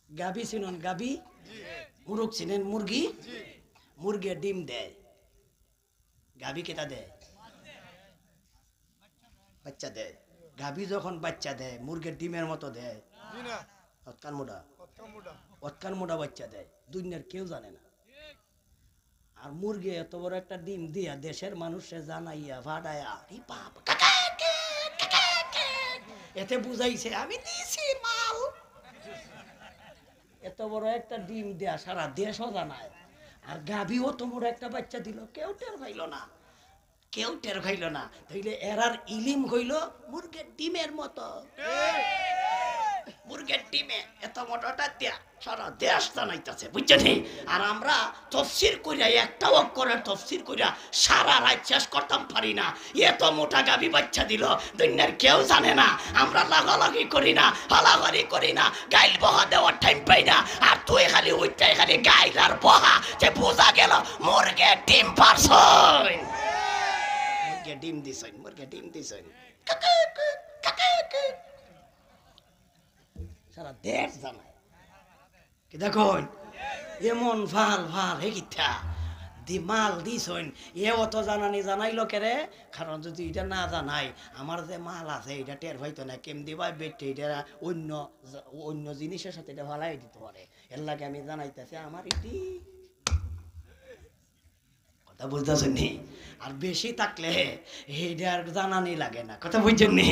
গাবি চিনন গাবি মুরগ চিনেন মুরগি মুরগে ডিম দেয় গাবি কেটা দেয় বাচ্চা দেয় গাবি যখন বাচ্চা দেয় মুরগের ডিমের মতো দেয় অতকান মোটা বাচ্চা দেয় দুনিয়ার কেউ জানে না আর মুরগি এত বড় একটা ডিম দিয়া দেশের মানুষে জানাইয়া ভাড়াইয়া এতে বুঝাইছে আমি দিয়েছি মাল এত বড় একটা ডিম দেয়া সারা দেশও জানায় আর গাভিও তো বড় একটা বাচ্চা দিল কেউ টের পাইল না কেউ টের খাইল না তাইলে এরার ইলিম হইল মুরগের ডিমের মতো মুরগের ডিমে এত মোটাটা দেয়া সারা দেশ জানাইতেছে বুঝছেন আর আমরা তফসির কইরা একটা অক্ষরের তফসির কইরা সারা রাত শেষ করতাম পারি না এত মোটা গাভী বাচ্চা দিল দুনিয়ার কেউ জানে না আমরা লাগালাগি করি না হালাগারি করি না গাইল বহা দেওয়ার টাইম পাই না আর তুই খালি ওইটাই খালি গাইল আর বহা যে বোঝা গেল মুরগে ডিম পারছই মুরগে ডিম দিছই মুরগে ডিম দিছই সারা দেশ জানায় কি দেখুন এমন ভাল ভাল হে কিথা দি মাল দিছইন এ অত জানানি জানাইলো কেরে কারণ যদি এটা না জানাই আমার যে মাল আছে এটা টের হইতো না কেম দিবা বেটে এটা অন্য অন্য জিনিসের সাথে এটা ভালাই দিতে পারে এর লাগে আমি জানাইতেছি আমার এটি কথা বুঝতেছেন নি আর বেশি থাকলে এটা আর জানানি লাগে না কথা বুঝছেন নি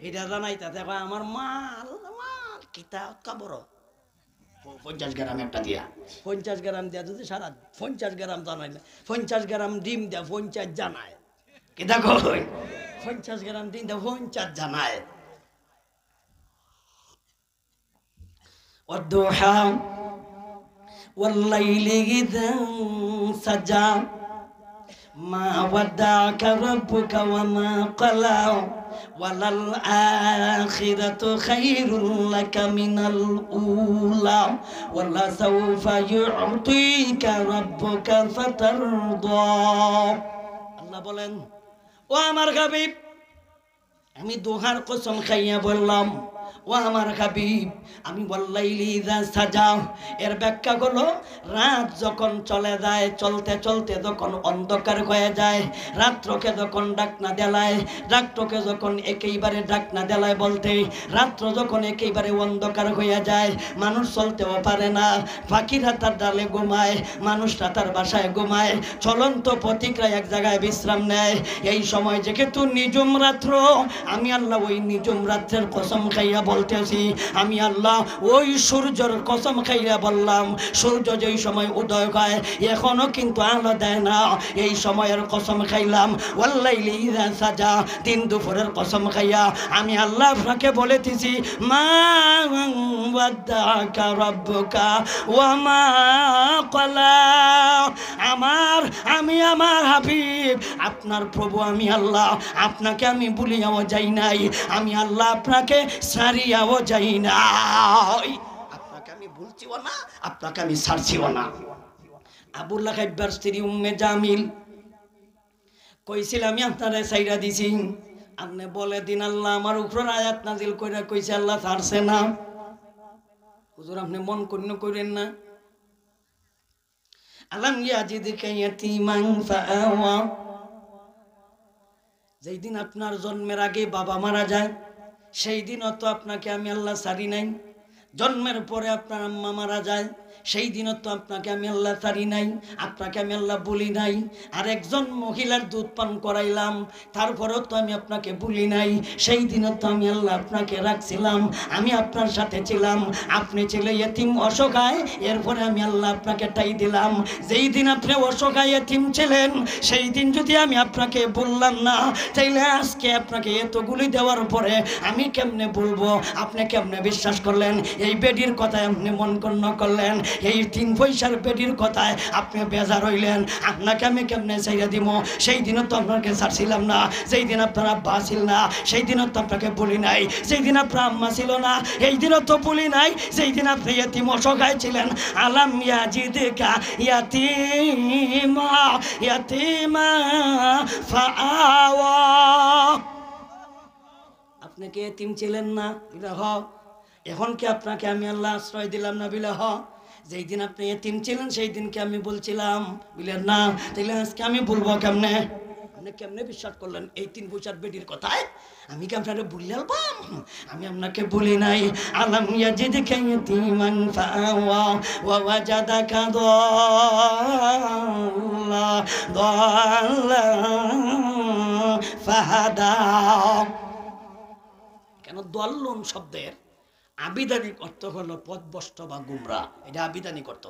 এটা জানাইতেছে আমার মাল মাল কিতা বড় 50 গ্রাম একটা দিয়া 50 গ্রাম দিয়া যদি সারা 50 গ্রাম জানাই না 50 গ্রাম ডিম দিয়া 50 জানায় কি দেখো 50 গ্রাম ডিম দিয়া 50 জানায় والضحى والليل إذا سجى ما ودعك ربك وما قلى وللآخرة خير لك من الأولى ولسوف يعطيك ربك فترضى الله বলেন ও আমার হাবিব আমি দোহার কসম খাইয়া বললাম ও আমার হাবিব আমি ওয়াল্লাইলি ইযা সাজা এর ব্যাখ্যা হলো রাত যখন চলে যায় চলতে চলতে যখন অন্ধকার হয়ে যায় রাত্রকে যখন ডাকনা দেলায় রাত্রকে যখন একেবারে ডাকনা দেলায় বলতে রাত্র যখন একেবারে অন্ধকার হয়ে যায় মানুষ চলতেও পারে না পাখিরা তার ডালে ঘুমায় মানুষরা তার বাসায় ঘুমায় চলন্ত পথিকরা এক জায়গায় বিশ্রাম নেয় এই সময় যেহেতু নিঝুম রাত্র আমি আল্লাহ ওই নিঝুম রাত্রের কসম খাইয়া বলতেছি আমি আল্লাহ ওই সূর্যের কসম খাইয়া বললাম সূর্য যেই সময় উদয় হয় এখনো কিন্তু আলো দেয় না এই সময়ের কসম খাইলাম ওয়াল্লাইলি ইযা সাজা দিন দুপুরের কসম খাইয়া আমি আল্লাহ আপনাকে বলেতেছি মা ওয়াদাকা রাব্বুকা ওয়া মা ক্বালা আমি আমার হাবিব আপনার প্রভু আমি আল্লাহ আপনাকে আমি ভুলিয়াও যাই নাই আমি আল্লাহ আপনাকে সারিয়াও যাই নাই আপনাকে আমি ভুলছিও না আপনাকে আমি ছাড়ছিও না আবুল্লাহ খাইবার স্ত্রী উম্মে জামিল কইছিল আমি আপনারে সাইরা দিছি আপনি বলে দিন আল্লাহ আমার উপর আয়াত নাজিল কইরা কইছে আল্লাহ ছাড়ছে না হুজুর আপনি মন করেন না আলাম ইয়াজিদকা ইয়াতীমান ফাআওয়া যেই দিন আপনার জন্মের আগে বাবা মারা যায় সেই দিনও তো আপনাকে আমি আল্লাহ ছাড়ি নাই জন্মের পরে আপনার আম্মা মারা যায় সেই দিনও তো আপনাকে আমি আল্লাহ ছাড়ি নাই আপনাকে আমি আল্লাহ বলি নাই আর একজন মহিলার দুধ পান করাইলাম তারপরেও তো আমি আপনাকে বলি নাই সেই দিনও তো আমি আল্লাহ আপনাকে রাখছিলাম আমি আপনার সাথে ছিলাম আপনি ছিলে ইতিম অসহায় এরপরে আমি আল্লাহ আপনাকে টাই দিলাম যেই দিন আপনি অসহায় ইতিম ছিলেন সেই দিন যদি আমি আপনাকে বললাম না তাইলে আজকে আপনাকে এতগুলি দেওয়ার পরে আমি কেমনে বলবো আপনি কেমনে বিশ্বাস করলেন এই বেডির কথায় আপনি মন গণ্য করলেন এই 3 পয়সার পেটির কথায় আপনি বেজার হইলেন, আপনাকে আমি কেমনে চাইয়া দিব? সেই দিনও তো আপনাকে ছাড়ছিলাম না, যেই দিন আপনার আব্বা ছিল না, সেই দিনও তো আপনাকে বলি নাই, যেই দিন আপনার আম্মা ছিল না, এই দিনও তো বলি নাই, যেই দিন আপনি ইয়তিম অসহায় ছিলেন। আলাম ইয়াজিদকা ইয়াতিমা ইয়াতিমা ফাআওয়া। আপনি কি এতিম ছিলেন না? বিলে হ। এখন কি আপনাকে আমি আল্লাহ আশ্রয় দিলাম না? বিলে হ। যেই দিন আপনি এতিম ছিলেন সেই দিনকে আমি বলছিলাম, বিলেন না, তাইলে আজকে আমি বলবো কেমনে? আপনি কেমনে বিশ্বাস করলেন এই 3 পয়সার বেটির কথায়? আমি কি আপনাকে বললাম? আমি আপনাকে বলি নাই। আলাম ইয়াজিদকা ইয়াতিমান ফাআওয়া ওয়া ওয়াজাদাকা দাল্লা দাল্লা ফাহাদা। কেন দল্লন শব্দের আবিধানিক অর্থ হলো পথভ্রষ্ট বা গুমরা, এটা আবিধানিক অর্থ।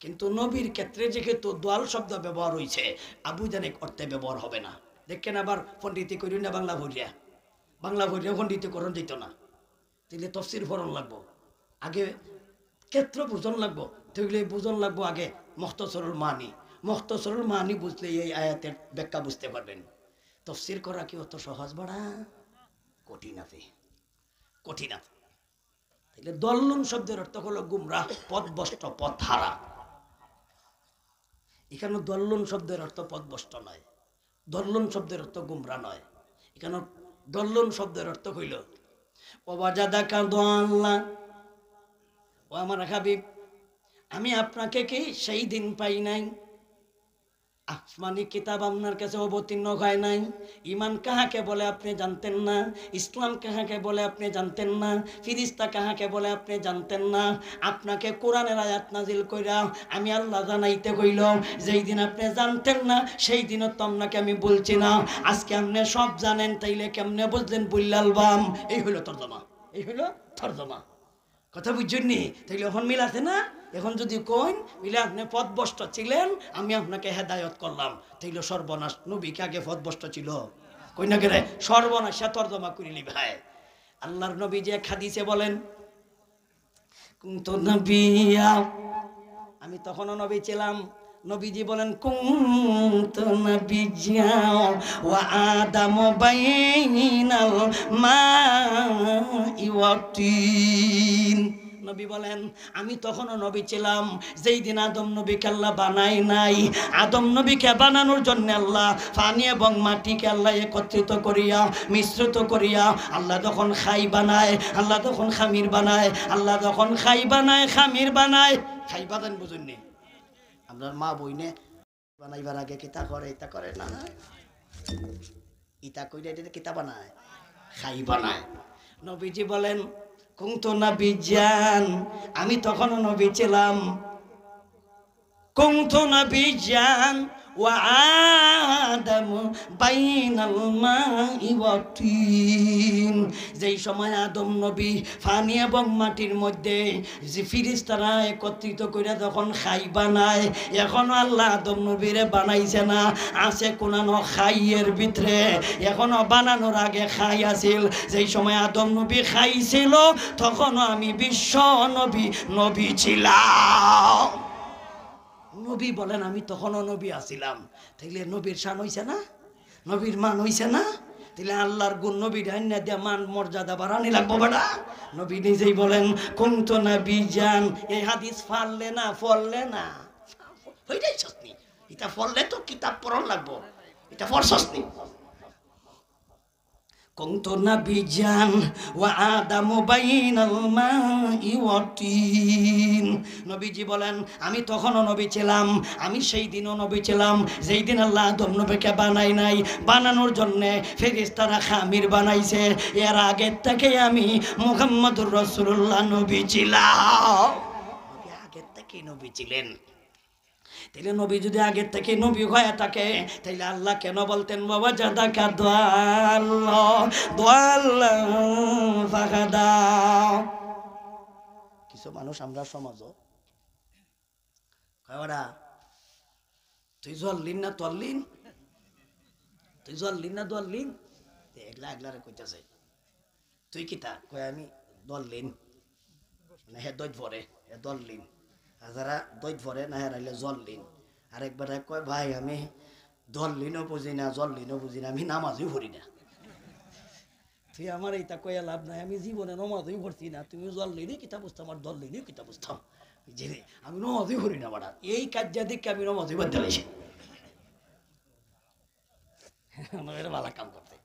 কিন্তু নবীর ক্ষেত্রে যেহেতু দোয়াল শব্দ ব্যবহার হয়েছে, আবিধানিক অর্থে ব্যবহার হবে না। দেখেন আবার পণ্ডিতি করি না বাংলা ভরিয়া পণ্ডিতিকরণ দিত না, তাহলে তফসির ফরণ লাগবো, আগে ক্ষেত্র বুঝন লাগবো, তাহলে বুঝন লাগবো আগে মুখতসরুল মানি বুঝলে এই আয়াতের ব্যাখ্যা বুঝতে পারবেন। তফসির করা কি অত সহজ বাড়া? কঠিন আছে। তাহলে দল্লন শব্দের অর্থ হলো গুমরাহ, পথভ্রষ্ট, পথহারা। এখানে দল্লন শব্দের অর্থ পথভ্রষ্ট নয়, দল্লন শব্দের অর্থ গুমরা নয়। এখানে দল্লন শব্দের অর্থ হইল ওয়াজাদাকা দাল্লা। ও আমার হাবিব, আমি আপনাকে কি সেই দিন পাই নাই? আসমানি কিতাব আপনার কাছে অবতীর্ণ হয় নাই? ইমান কাহাকে বলে আপনি জানতেন না? ইসলাম কাহাকে বলে আপনি জানতেন না? ফিরিস্তা কাহাকে বলে আপনি জানতেন না? আপনাকে কোরআনের আয়াত নাজিল কইরা আমি আল্লাহ জানাইতে কইল, যেই দিন আপনি জানতেন না সেই দিনও তো আপনাকে আমি বলছি না। আজকে আপনি সব জানেন, তাইলে কেমনে বুঝলেন বুল্লালবাম? এই হইল তর্জমা। কথা বুঝছেন নি? তাইলে এখন মিল আছে না? এখন যদি কইন মিলে আপনি পথভ্রষ্ট ছিলেন, আমি আপনাকে হেদায়ত করলাম, তাইলে সর্বনাশ। নবীকে আগে পথভ্রষ্ট ছিল কই না গেলে সর্বনাশ তর্জমা করিলি ভাই। আল্লাহর নবী যে হাদিসে বলেন, কুনতু নবিয়্যা, আমি তখনও নবী ছিলাম। নবীজি বলেন কুনতু নাবিয়্যা ওয়া আদামু বাইনাল মাই ওয়া তিন। নবী বলেন আমি তখনও নবী ছিলাম যেই দিন আদম নবীকে আল্লাহ বানাই নাই। আদম নবীকে বানানোর জন্য আল্লাহ পানি এবং মাটিকে আল্লাহ একত্রিত করিয়া মিশ্রিত করিয়া আল্লাহ যখন খাই বানায়, আল্লাহ যখন খামির বানায়, আল্লাহ যখন খাই বানায় খামির বানায়, খাই বানান বুঝুননি? আপনার মা বইনে বানাইবার আগে কিতা করে? ইতা করে না, ইতা কইরা এটা কিতা বানায়? খাই বানায়। নবীজি বলেন কুনতু নাবিয়্যান, আমি তখনও নবী ছিলাম। কুনতু নাবিয়্যান ওয়া আদামু বাইনাল মাই ওয়া তিন। যেই সময় আদম নবী পানি এবং মাটির মধ্যে যে ফিরিস্তারা একত্রিত করে যখন খাই বানায়, এখনো আল্লাহ আদম নবীরে বানাইছে না, আছে কোনানো খাইয়ের ভিতরে। এখনো বানানোর আগে খাই আছিল। যেই সময় আদম নবী খাইছিল তখনও আমি বিশ্ব নবী ছিলাম। নবী বলেন আমি তখনও নবী আছিলাম। তাইলে নবীর শান হইছে না? নবীর মান হইছে না? তাইলে আল্লাহর গুণ নবী ডাইনা দিয়া মান মর্যাদা বাড়ানি লাগবো বেটা। নবী নিজেই বলেন কুনতু নাবিয়্যান। এই হাদিস পড়লে না হইটাই সস্তি। এটা পড়লে তো কিতাব পড়ন লাগবো, এটা পড়ছসনি। কুনতু নাবিয়্যান ওয়া আদামু বাইনাল মাই ওয়া তিন। নবীজি বলেন আমি তখনও নবী ছিলাম, আমি সেই দিনও নবী ছিলাম যেই দিন আল্লাহ আদম নবীকে বানাই নাই। বানানোর জন্য ফেরেশতারা খামির বানাইছে। এর আগের থেকে আমি মুহাম্মদুর রাসূলুল্লাহ নবী ছিলাম। নবী আগের থেকে নবী ছিলেন। তাইলে নবী যদি আগের থেকে নবী হয়ে থাকে, তাইলে আল্লাহ কেন বলতেন বাবা জাদাকা দাল্লা ফাহাদা? কিছু মানুষ আমরা সমাজও কয়রা তুই জল্লিন না তল্লিন, তুই জল্লিন না দল্লিন, এগলারে কইতাছে তুই কিতা কয় আমি দল্লিন, মানে হে দই পরে হে দল্লিন। আর যারা দই ভরে না হেরাইলে জল লিন আরেকবার কয় ভাই আমি দল লিনও বুঝি না জল লিনও বুঝি না আমি নামাজই পড়ি না তুই আমার এইটা কয়ে লাভ নাই আমি জীবনে নমাজই পড়ছি না তুমি জল লিনি কিতাব বুঝতাম আর দল লিনি কিতাব বুঝতাম যে আমি নমাজই পড়ি না বাড়া এই কাজটা দেখে আমি নমাজই বাদ দিলাইছি আমার এটা ভালো কাম করতে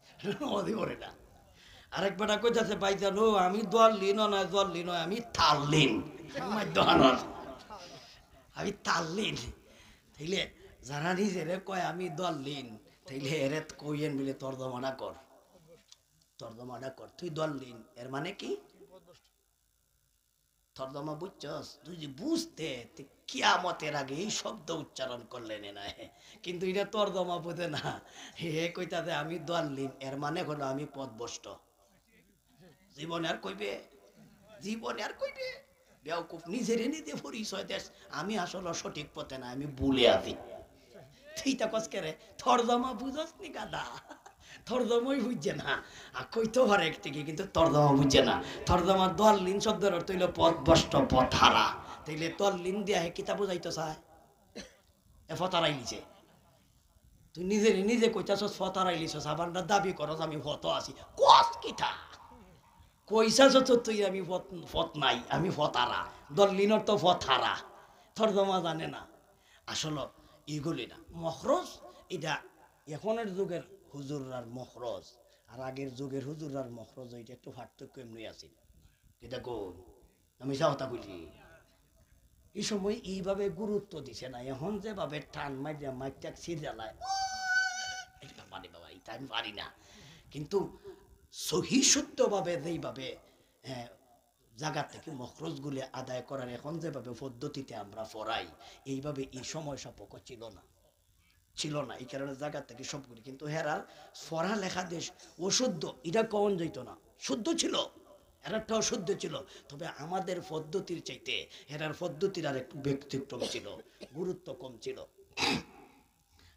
নমাজই পড়ি না আরেকবার কইতাছে ভাই জানো আমি দল লিনও না জল লিন আমি তাল লিন আমি তাল লিন তাইলে যারা নিজেরে কয় আমি দল লিন তাইলে এরে কইয়েন মিলে তর্জমাটা কর তুই দল লিন এর মানে কি তর্জমা বুঝছস তুই যে বুঝতে কিয়ামতের আগে এই শব্দ উচ্চারণ করলেন না কিন্তু এটা তর্জমা বুঝে না হে কইতাছে আমি দল লিন এর মানে হলো আমি পথভ্রষ্ট জীবনে আর কইবে বেওকুফ নিজেরে নিজে পরিচয় দেশ আমি আসলে সঠিক পথে না আমি ভুলে আছি সেইটা কস করে তর্জমা বুঝস নি গাদা তর্জমাই বুঝছে না আর কইতো পারে একদিকে কিন্তু তর্জমা বুঝছে না তর্জমা দল লিন শব্দের অর্থ হইল পথভ্রষ্ট পথ হারা তাইলে দল লিন দিয়া হে কিতা বুঝাইতো চায় এ ফতারাই লিছে তুই নিজে কইতাছস ফতারাই লিছস আবার দাবি করস আমি ফত আছি কস কিতা কইসা যত তুই আমি ফত নাই আমি ফতারা দল্লিনর তো ফতারা তর্জমা জানে না আসলে এগুলি না মখরজ এটা এখনের যুগের হুজুরার মখরজ আর আগের যুগের হুজুরার মখরজ এটা একটু পার্থক্য এমনি আছে এটা কোন আমি যাওতা বলি এই সময় এইভাবে গুরুত্ব দিছে না এখন যেভাবে টান মাইরা মাইকটা ছিড়ালায় এটা পারি বাবা এটা আমি পারি না কিন্তু সহি সত্যভাবে যেইভাবে জায়গা থেকে মখরজগুলি আদায় করার এখন যেভাবে পদ্ধতিতে আমরা পড়াই এইভাবে এই সময় সাপেক্ষ ছিল না এই কারণে জায়গা থেকে সবগুলি কিন্তু হেরার পড়া লেখা দেশ অশুদ্ধ এটা কমন যেত না শুদ্ধ ছিল এরাটাও শুদ্ধ ছিল তবে আমাদের পদ্ধতির চাইতে হেরার পদ্ধতির আর একটু ব্যক্তিক্রম ছিল গুরুত্ব কম ছিল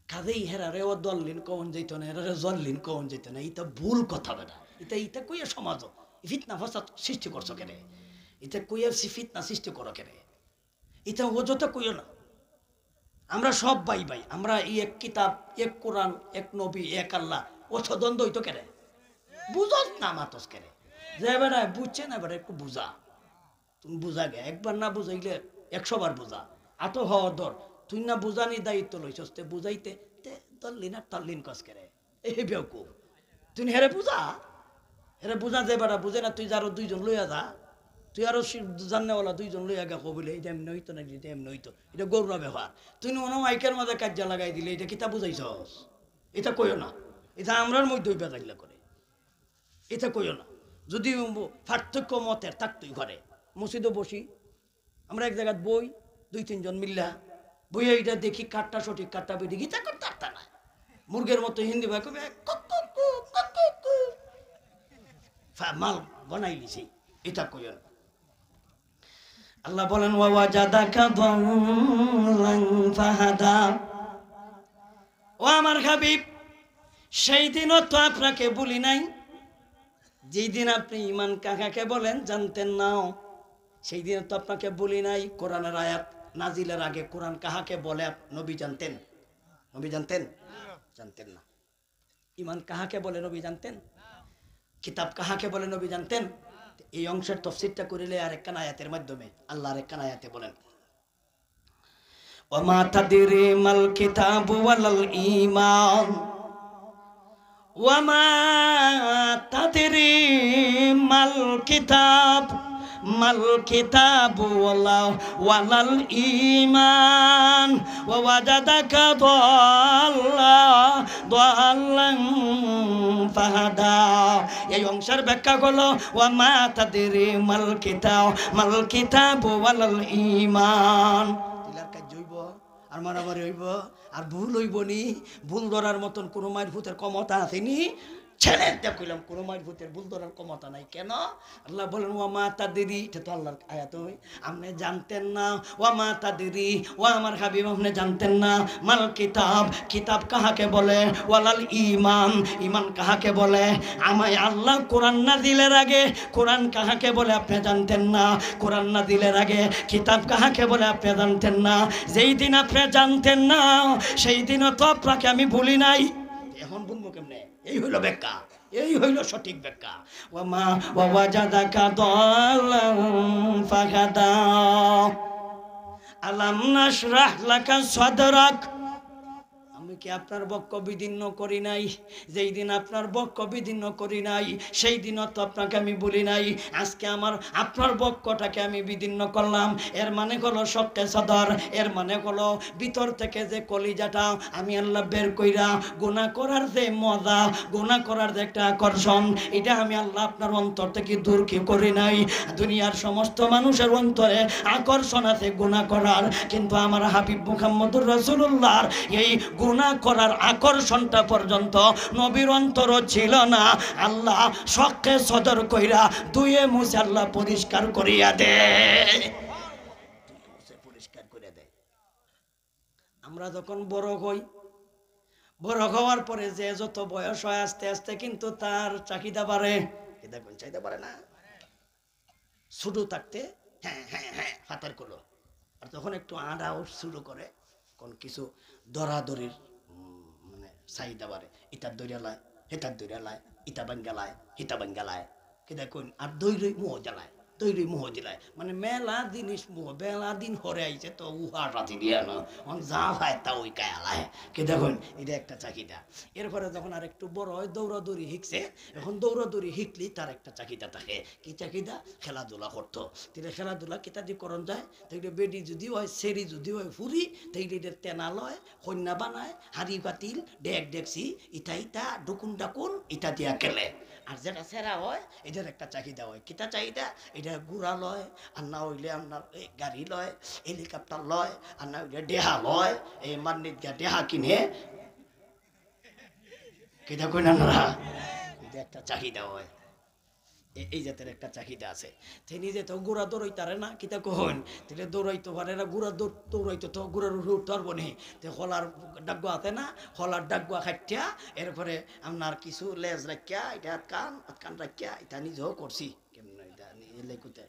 কাজেই হেরারে ও দল্লিন কমন যেত না হেরারে জল্লিন কমন যেত না এটা ভুল কথা বেটা এটা কইয়া সমাজ ফিতনা ফাসাদ সৃষ্টি করছো কেন এটা কইয়া ফিতনা সৃষ্টি করো কেন এটা অযথা কইও না আমরা সব ভাই আমরা এক কিতাব এক কোরআন এক নবী এক আল্লাহ দ্বন্দ্ব হইতো কেন বুঝস না মাতস কেন যে বেড়া বুঝছে না বেড়া একটু বুঝা তুমি বুঝা গে একবার না বুঝাইলে 100 বার বুঝা আত হওয়ার দর তুই না বুঝানি দায়িত্ব লইছস তে বুঝাইতে তল্লিন আর তল্লিন কস করে এই বেউকুফ তুই হেরে বুঝা যে বেড়া বুঝে না তুই যারো 2 জন লইয়া যা তুই আরো জাননেওয়ালা 2 জন লইয়া গা কবিলে এটা এমনি হইতো না এটা এমনি হইতো এটা গৌরব ব্যবহার তুই অন্য মাইকের মাঝে কাজা লাগাই দিলে এটা কিতা বুঝাইছস এটা কইও না এটা আমরার মধ্যে বেজাগলা করে এটা কইও না যদি পার্থক্য মতের থাকতোই ঘরে মসজিদে বসি আমরা এক জায়গায় বই 2-3 জন মিল্লা বইয়া এটা দেখি কাটটা সঠিক কাটটা বেটি গীতা করতে পারতা না মুরগের মতো হিন্দি ভাই কবে মাল বানাই লিছি এটা কইও না আল্লাহ বলেন ওয়াজাদাকা দাল্লান ফাহাদা ও আমার হাবিব সেই দিনও তো আপনাকে বলি নাই যেই দিন আপনি ঈমান কাকে বলেন জানতেন না সেই দিন তো আপনাকে বলি নাই কোরআনের আয়াত নাজিলের আগে কোরআন কাহাকে বলে নবী জানতেন জানতেন না ঈমান কাহাকে বলে নবী জানতেন কিতাব কাহাকে বলে নবী জানতেন এই অংশের তাফসীরটা করিলে আরেকখান আয়াতের মাধ্যমে আল্লাহ আরেকখান আয়াতে বলেন ওয়া মা তাদরি মাল কিতাবু ওয়ালাল ঈমান ওয়া মা তাদরি মাল কিতাবু ওয়ালাল ঈমান ওয়া ওয়াজাদাকা দাল্লান ফাহাদা এই অংশের ব্যাখ্যা হলো ওয়া মা তাদরি মাল কিতাবু ওয়ালাল ঈমান তিলার কাজ হইব আর মারামারি হইব আর ভুল হইব নি ভুল ধরার মতন কোনো মায়ের ভূতের ক্ষমতা আসেনি ছেড়ে দিয়ে কইলাম কোনো মারফতের ভুল ধরার ক্ষমতা নাই। কেন? আল্লাহ বলেন ওয়া মা তাদরি, এটা তো আল্লাহর আয়াত, আপনি জানতেন না। ওয়া মা তাদরি, ও আমার হাবিব আপনি জানতেন না। মাল কিতাব, কিতাব কাহাকে বলে? ওয়ালাল ঈমান, ঈমান কাহাকে বলে? আমায় আল্লাহ কোরআন নাযিলের আগে কোরআন কাহাকে বলে আপনি জানতেন না। কোরআন নাযিলের আগে কিতাব কাহাকে বলে আপনি জানতেন না। যেই দিন আপনি জানতেন না সেই দিনও তো আপনাকে আমি ভুলি নাই। এখন বলবো কেমনে? এই হইল ব্যাখ্যা, এই হইল সঠিক ব্যাখ্যা। ওয়ামা ওয়াজাদাকা দাল্লান ফাহাদা আলাম নাশরাহ লাকা সাদরাক। আমি কি আপনার বক্ষ বিদীর্ণ করি নাই? যেই দিন আপনার বক্ষ বিদীর্ণ করি নাই সেই দিনও তো আপনাকে আমি বলি নাই। আজকে আপনার বক্ষটাকে আমি বিদীর্ণ করলাম, এর মানে হলো শক্কে সদর, এর মানে হলো ভিতর থেকে যে কলিজাটা আমি আল্লাহ বের কইরা গুনাহ করার যে মজা, গুনাহ করার যে একটা আকর্ষণ, এটা আমি আল্লাহ আপনার অন্তর থেকে দূর কি করি নাই। দুনিয়ার সমস্ত মানুষের অন্তরে আকর্ষণ আছে গুনাহ করার, কিন্তু আমার হাবিব মুহাম্মদুর রাসূলুল্লাহর এই গুনাহ করার আকর্ষণটা পর্যন্ত নবীর অন্তর ছিল না। আল্লাহ শক্কে সদর কইরা দুয়ে মুছে আল্লাহ পরিষ্কার করিয়া দেয়, পরিষ্কার করে দেয়। আমরা যখন বড় হই, বড় হওয়ার পরে যে যত বয়স হয় আস্তে আস্তে কিন্তু তার চাহিদা বাড়ে। দেখুন চাহিদা বাড়ে না? ছোট থাকতে হ্যাঁ হ্যাঁ হ্যাঁ হাতের কলো, আর তখন একটু আড়াও শুরু করে কোন কিছু দরাদরির মানে চাহিদা বাড়ে। ইটার দৈরা লায়, হেতার দৈরা লায়, ইটা বাঙ্গালায়, হিতা বাঙ্গালায়, কি দেখুন। আর দৈরই মুহ জ্বালায়, তৈরি মুহ দিলায়, মানে মেলা জিনিস মুহ বেলা দিন হরে আইছে তো উহা রাতি দিয়া না যা হয় তা ওই কায়ালায়, কি দেখুন। এটা একটা চাহিদা। এরপরে যখন আর একটু বড় হয় দৌড়াদৌড়ি শিখছে, এখন দৌড়াদৌড়ি শিখলি তার একটা চাহিদা থাকে। কি চাহিদা? খেলাধুলা করতো। তাহলে খেলাধুলা কিতা দিয়ে করণ যায়? তাইলে বেডি যদি হয়, সেরি যদি হয় ফুরি, তাইলে এটা তেনা লয়, কন্যা বানায়, হাড়ি পাতিল, ডেক ডেকসি, ইটা ইটা ডুকুন ডাকুন ইটা দিয়া খেলে। আর যেটা সেরা হয় এটার একটা চাহিদা হয়। কিতা চাহিদা? এটা গুড়া লয়, আর না হইলে আপনার গাড়ি লয়, হেলিকপ্টার লয়, আর না হইলে ডেহা লয়, এই মান্নিত গা ডেহা কিনে, কিতা কই না? এটা একটা চাহিদা হয়, এই জাতের একটা চাহিদা আছে। তিনি যে তো গুড়া দৌড়াইতারে না, কিতা কহন তাহলে দৌড়াইতে পারে না। গুড়া দৌড়াইতে তো গুড়ার উঠতে পারবো নি। তো হলার ডাগুয়া আছে না, হলার ডাগুয়া খাটিয়া এরপরে আপনার কিছু লেজ রাখিয়া এটা কান কান রাখিয়া এটা নিজেও করছি, কেমন এটা লেকুতে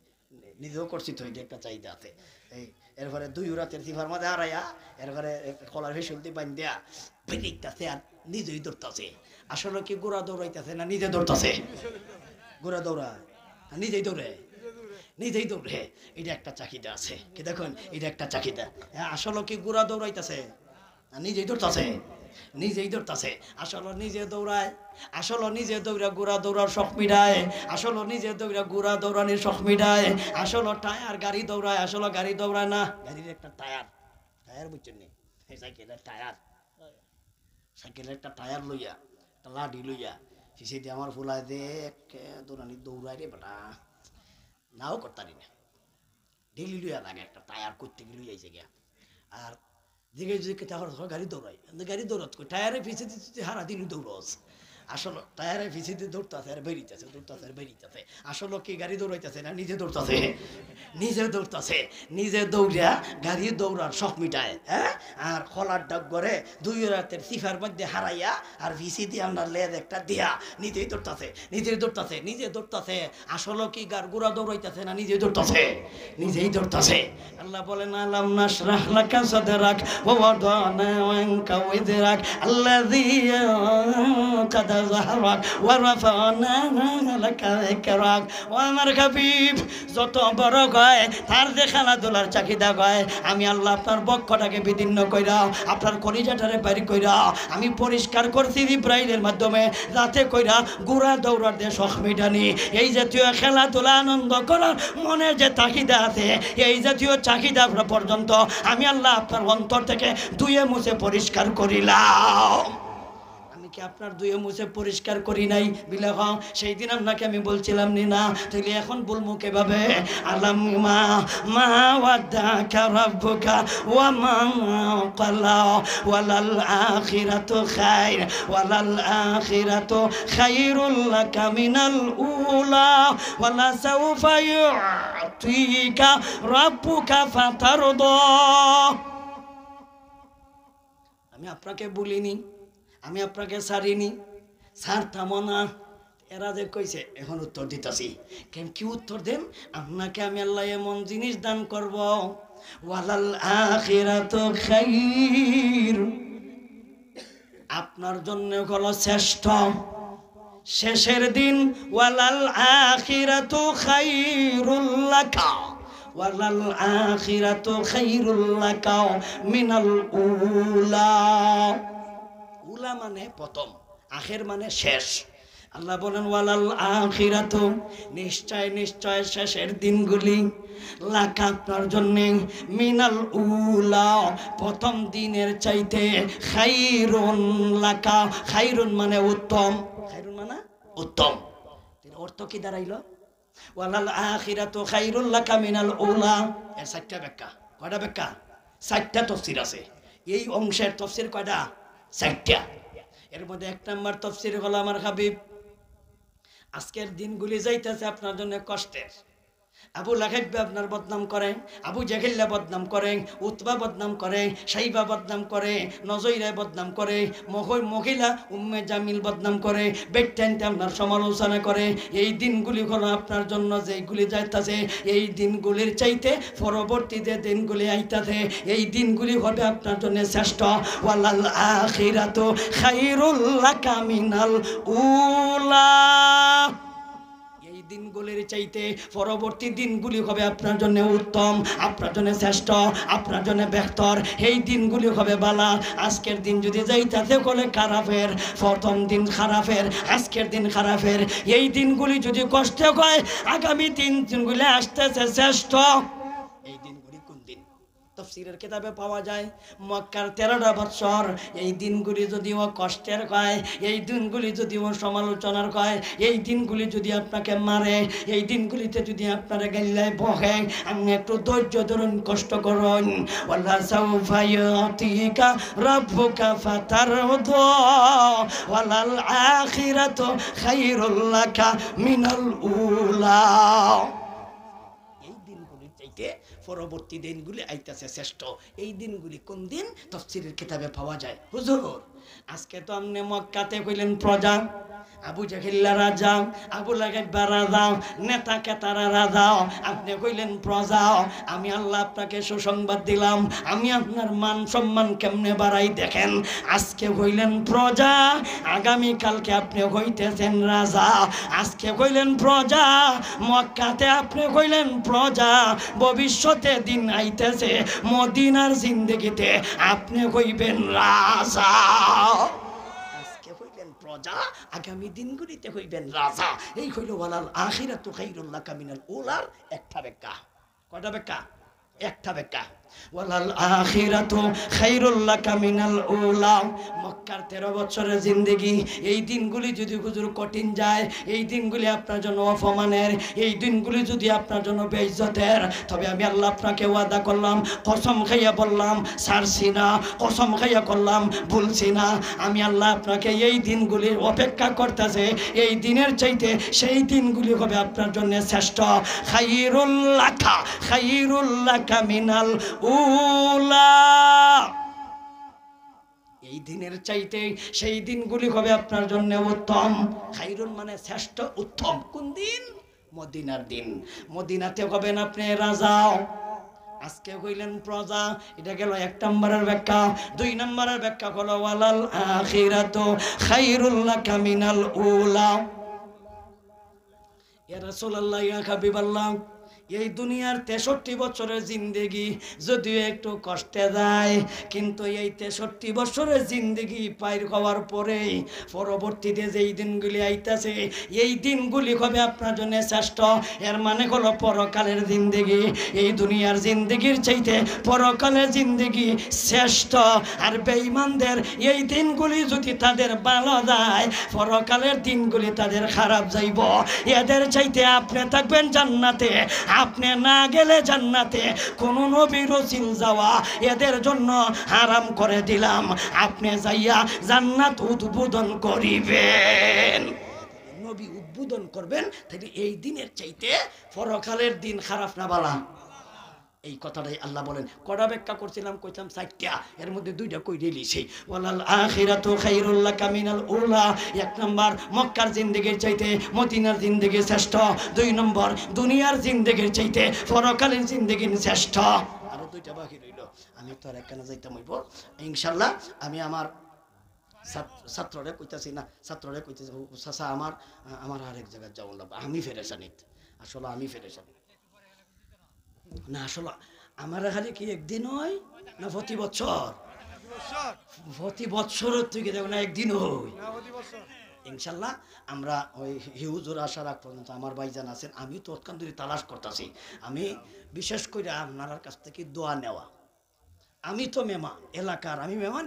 নিজেও করছি। তো এটা একটা চাহিদা আছে। এই এরপরে দুই রাতের সিফার মাঝে হারাইয়া এরপরে কলার হেসুলতি বান দেয়া বেরিতেছে আর নিজেই দৌড়তেছে। আসলে কি গুড়া দৌড়াইতেছে না নিজে দৌড়তেছে? গোড়া দৌড়ায়, নিজেই দৌড়ে, নিজেই দৌড়ে। এটা একটা চাহিদা আছে, কি দেখুন। এটা একটা চাহিদা। আসলে কি গোড়া দৌড়াইতেছে? নিজেই দৌড়তেছে, নিজেই দৌড়তেছে। আসলে নিজে দৌড়ায়, আসলে নিজে দৌড়া গোড়া দৌড়ার শখ মিটায়, আসলে নিজে দৌড়া গোড়া দৌড়ানির শখ মিটায়। আসলে টায়ার গাড়ি দৌড়ায়, আসলে গাড়ি দৌড়ায় না। গাড়ির একটা টায়ার, টায়ার বুঝছেন নি? সাইকেলের টায়ার, সাইকেলের একটা টায়ার লইয়া, একটা লাঠি লইয়া সেটি আমার ফুলায় দেখ দৌড়ানি দৌড়াই রে বেটা, নাও করতারি না। ডেলি লইয়া লাগে একটা টায়ার করতে গিয়ে লইয়া আইছে গিয়া। আর দিকে যদি গাড়ি দৌড়াই, গাড়ি দৌড়াত কই টায়ারে পিছিয়ে হারা দিন দৌড়স। আসলে টায়ারে পিছিয়ে দৌড়তেছে আর বেরিতেছে, দৌড়তেছে আর বেরিতেছে। আসলে কি গাড়ি দৌড়াইতেছে না নিজে দৌড়তেছে? নিজে দৌড়তেছে, নিজে দৌড়িয়া গাড়ি দৌড়ার শখ মিটায়। হ্যাঁ, আর খোলার ডাক করে দুই রাতের সিফার মধ্যে হারাইয়া আর ভিসি দিয়ে আমরা লেজ একটা দিয়া নিজেই দৌড়তেছে, নিজেই দৌড়তেছে, নিজে দৌড়তেছে। আসলে কি গুড়া দৌড়াইতেছে না নিজেই দৌড়তেছে? নিজেই দৌড়তেছে। আল্লাহ বলেন আলাম নাশরাহ লাকা সাদরাক ওয়া ওয়াদানা আনকা ওয়িজরাক আল্লাযী কাদ যাহরাক ওয়া রাফা'না লাকা যিকরাক। ও আমার হাবিব, যত বড় হয় তার যে খেলাধুলার চাহিদা হয়, আমি আল্লাহ আপনার বক্ষটাকে বিদীর্ণ কইরা আপনার কলিজাটারে বাইর কইরা আমি পরিষ্কার করছি জিব্রাইলের মাধ্যমে, যাতে কইরা গুড়া দৌড়ার দিয়ে শখ মিটানি, এই জাতীয় খেলাধুলা আনন্দ করার মনের যে চাহিদা আছে, এই জাতীয় চাহিদা পর্যন্ত আমি আল্লাহ আপনার অন্তর থেকে ধুয়ে মুছে পরিষ্কার করিলাম। আমি কি আপনার দুয়ে মুছে পরিষ্কার করি নাই বিলে হ সেই দিন আপনাকে আমি বলছিলাম নি না তাহলে এখন বলবো কিভাবে আলাম মা মা ওয়াদাকা রাব্বুকা ওয়া মা ক্বালা ওয়ালাল আখিরাতু খায়র ওয়ালাল আখিরাতু খায়রুল লাকা মিনাল উলা ওয়ালা সাওফা ইউতিকা রাব্বুকা ফাতারদা আমি আপনাকে বলিনি আমি আপনাকে ছাড়িনি ছাড়তাম না এরা যে কইছে এখন উত্তর দিতেছি কেন কি উত্তর দেন আপনাকে আমি আল্লাহ এমন জিনিস দান করব ওয়ালাল আখিরাতু খায়র আপনার জন্য হলো শ্রেষ্ঠ শেষের দিন ওয়ালাল আখিরাতু খায়রুল লাকা ওয়ালাল আখিরাতু খায়রুল লাকা মিনাল উলা উলা মানে প্রথম আখির মানে শেষ আল্লাহ বলেন ওয়ালাল আখিরাতু নিশ্চয় নিশ্চয় শেষের দিনগুলি লাকা আপনার জন্য মিনাল উলা প্রথম দিনের চাইতে খায়রুন লাকা খায়রুন মানে উত্তম খায়রুন মানে উত্তম অর্থ কি দাঁড়াইলো ওয়ালাল আখিরাতু খায়রুল লাকা মিনাল উলা এর 4টা ব্যাখ্যা কয়টা ব্যাখ্যা 4টা তাফসীর আছে এই অংশের তাফসীর কয়টা 4টা এর মধ্যে 1 নাম্বার তাফসীর হলো আমার হাবিব আজকের দিনগুলি যাইতেছে আপনার জন্য কষ্টের আবু লাহাব আপনার বদনাম করে আবু জাহেল বদনাম করে উতবা বদনাম করে সাইবা বদনাম করে নজইরা বদনাম করে মহিলা উম্মে জামিল বদনাম করে বেটাইনতে আপনার সমালোচনা করে এই দিনগুলি হলো আপনার জন্য যেইগুলি যাইতেছে এই দিনগুলির চাইতে পরবর্তী যে দিনগুলি আইতাছে এই দিনগুলি হবে আপনার জন্য শ্রেষ্ঠ ওয়ালাল আখিরাতু খায়রুল লাকা মিনাল উলা দিনগুলির চাইতে পরবর্তী দিনগুলি হবে আপনার জন্য উত্তম আপনার জন্য শ্রেষ্ঠ আপনার জন্য বেহতর এই দিনগুলি হবে বালা আজকের দিন যদি যাইতাতে বলে খারাপের প্রথম দিন খারাপের আজকের দিন খারাপের এই দিনগুলি যদি কষ্ট হয় আগামী দিনগুলি আসতেছে শ্রেষ্ঠ এই দিনগুলি কোন দিন তাফসীরের কিতাবে পাওয়া যায় মক্কার 13টা বছর এই দিনগুলি যদিও কষ্টের হয় এই দিনগুলি যদিও সমালোচনার হয় এই দিনগুলি যদি আপনাকে মারে এই দিনগুলিতে যদি আপনারা গাইলায় বহে আপনি একটু ধৈর্য ধরুন কষ্ট করুন ওয়ালা সাওফা ইউতিকা রাব্বুকা ফাতারদা ওয়ালাল আখিরাতু খায়রুল লাকা মিনাল উলা পরবর্তী দিনগুলি আইতাছে শ্রেষ্ঠ এই দিনগুলি কোন দিন তাফসীরের কিতাবে পাওয়া যায় হুজুর আজকে তো আপনি মক্কাতে কইলেন প্রজা আবু জাহিল্লা রাজা আবু লাহাব রাজা নেতা কেতারা রাজা আপনি কইলেন প্রজা আমি আল্লাহ আপনাকে সুসংবাদ দিলাম আমি আপনার মান সম্মান কেমনে বাড়াই দেখেন আজকে কইলেন প্রজা আগামী কালকে আপনি হইতেছেন রাজা আজকে কইলেন প্রজা মক্কাতে আপনি কইলেন প্রজা ভবিষ্যতে দিন আইতেছে মদিনার জিন্দেগিতে আপনি কইবেন রাজা আজকে কইলেন প্রজা আগামী দিনগুলিতে হইবেন রাজা এই হইল ওয়ালাল আখিরাতু খায়রুল লাকা মিনাল উলার একটা ব্যাখ্যা কয়টা ব্যাখ্যা একটা ব্যাখ্যা ওয়ালাল আখিরাতু খায়রুল লাকা মিনাল উলা মক্কার 13 বছরের জিন্দেগি এই দিনগুলি যদি হুজুর কঠিন যায় এই দিনগুলি আপনার জন্য অপমানের এই দিনগুলি যদি আপনার জন্য বেইজ্জতের তবে আমি আল্লাহ আপনাকে ওয়াদা করলাম কসম খাইয়া বললাম ছাড়ছি না কসম খাইয়া করলাম ভুলছি না আমি আল্লাহ আপনাকে এই দিনগুলির অপেক্ষা করতেছে এই দিনের চাইতে সেই দিনগুলি হবে আপনার জন্য শ্রেষ্ঠ খায়রুল লাকা মিনাল উলা এই দিনের চাইতে সেই দিনগুলি হবে আপনার জন্য উত্তম খায়রুন মানে শ্রেষ্ঠ উত্তম কোন দিন মদিনার দিন মদিনাতে হবেন আপনি রাজা আজকে কইলেন প্রজা এটা গেল 1 নম্বরের ব্যাখ্যা 2 নম্বরের ব্যাখ্যা হলো ওয়ালাল আখিরাতু খায়রুল লাকা মিনাল উলা ইয়া রাসূলুল্লাহ ইয়া হাবিবাল্লাহ এই দুনিয়ার 63 বছরের জিন্দেগি যদিও একটু কষ্টে যায়, কিন্তু এই 63 বছরের জিন্দেগি পার হওয়ার পরেই পরবর্তীতে যেই দিনগুলি আইতাছে এই দিনগুলি হবে আপনার জন্য শ্রেষ্ঠ। এর মানে হলো পরকালের জিন্দেগি এই দুনিয়ার জিন্দেগির চাইতে পরকালের জিন্দেগি শ্রেষ্ঠ। আর বেঈমানদের এই দিনগুলি যদি তাদের ভালো যায়, পরকালের দিনগুলি তাদের খারাপ যাইব। এদের চাইতে আপনি থাকবেন জান্নাতে, আপনি না গেলে জান্নাতে। কোন নবী রাসূল যাওয়া এদের জন্য হারাম করে দিলাম, আপনি যাইয়া জান্নাত উদ্বোধন করিবেন। নবী উদ্বোধন করবেন, তাহলে এই দিনের চাইতে পরকালের দিন খারাপ না বালা? এই কথাটাই আল্লাহ বলেন। কটা ব্যাখ্যা করছিলাম, কইতাম 4টা, এর মধ্যে 2টা কই দিয়েছি। ওয়ালাল আখিরাতু খায়রুল লাকা মিনাল উলা। 1 নাম্বার মক্কার জিন্দেগির চাইতে মদিনার জিন্দেগি শ্রেষ্ঠ। 2 নম্বর দুনিয়ার জিন্দেগির চাইতে পরকালের জিন্দেগি শ্রেষ্ঠ। আরো 2টা বাকি রইল, আমি তো আর একখানে যাইতাম হইব ইনশাআল্লাহ। আমি আমার ছাত্ররে কইতাছি না, ছাত্ররে কইতেছি চাচা আমার আরেক জায়গায় যাওয়া লাগবে, আমি ফেরেশানিত। আসলে আমি ফেরেশানি না, আসলে আমার খালি কি একদিন হয় না প্রতি বছর? প্রতি বছরের থেকে দেখো না একদিন হই। ইনশাল্লাহ আমরা ওই হিউজুর আসার আগ পর্যন্ত আমার ভাইজান আছেন, আমি তো ওখান ধরে তালাশ করতেছি। আমি বিশেষ করে আপনার কাছ থেকে দোয়া নেওয়া। আমি তো মেহমান এলাকার, আমি মেহমান।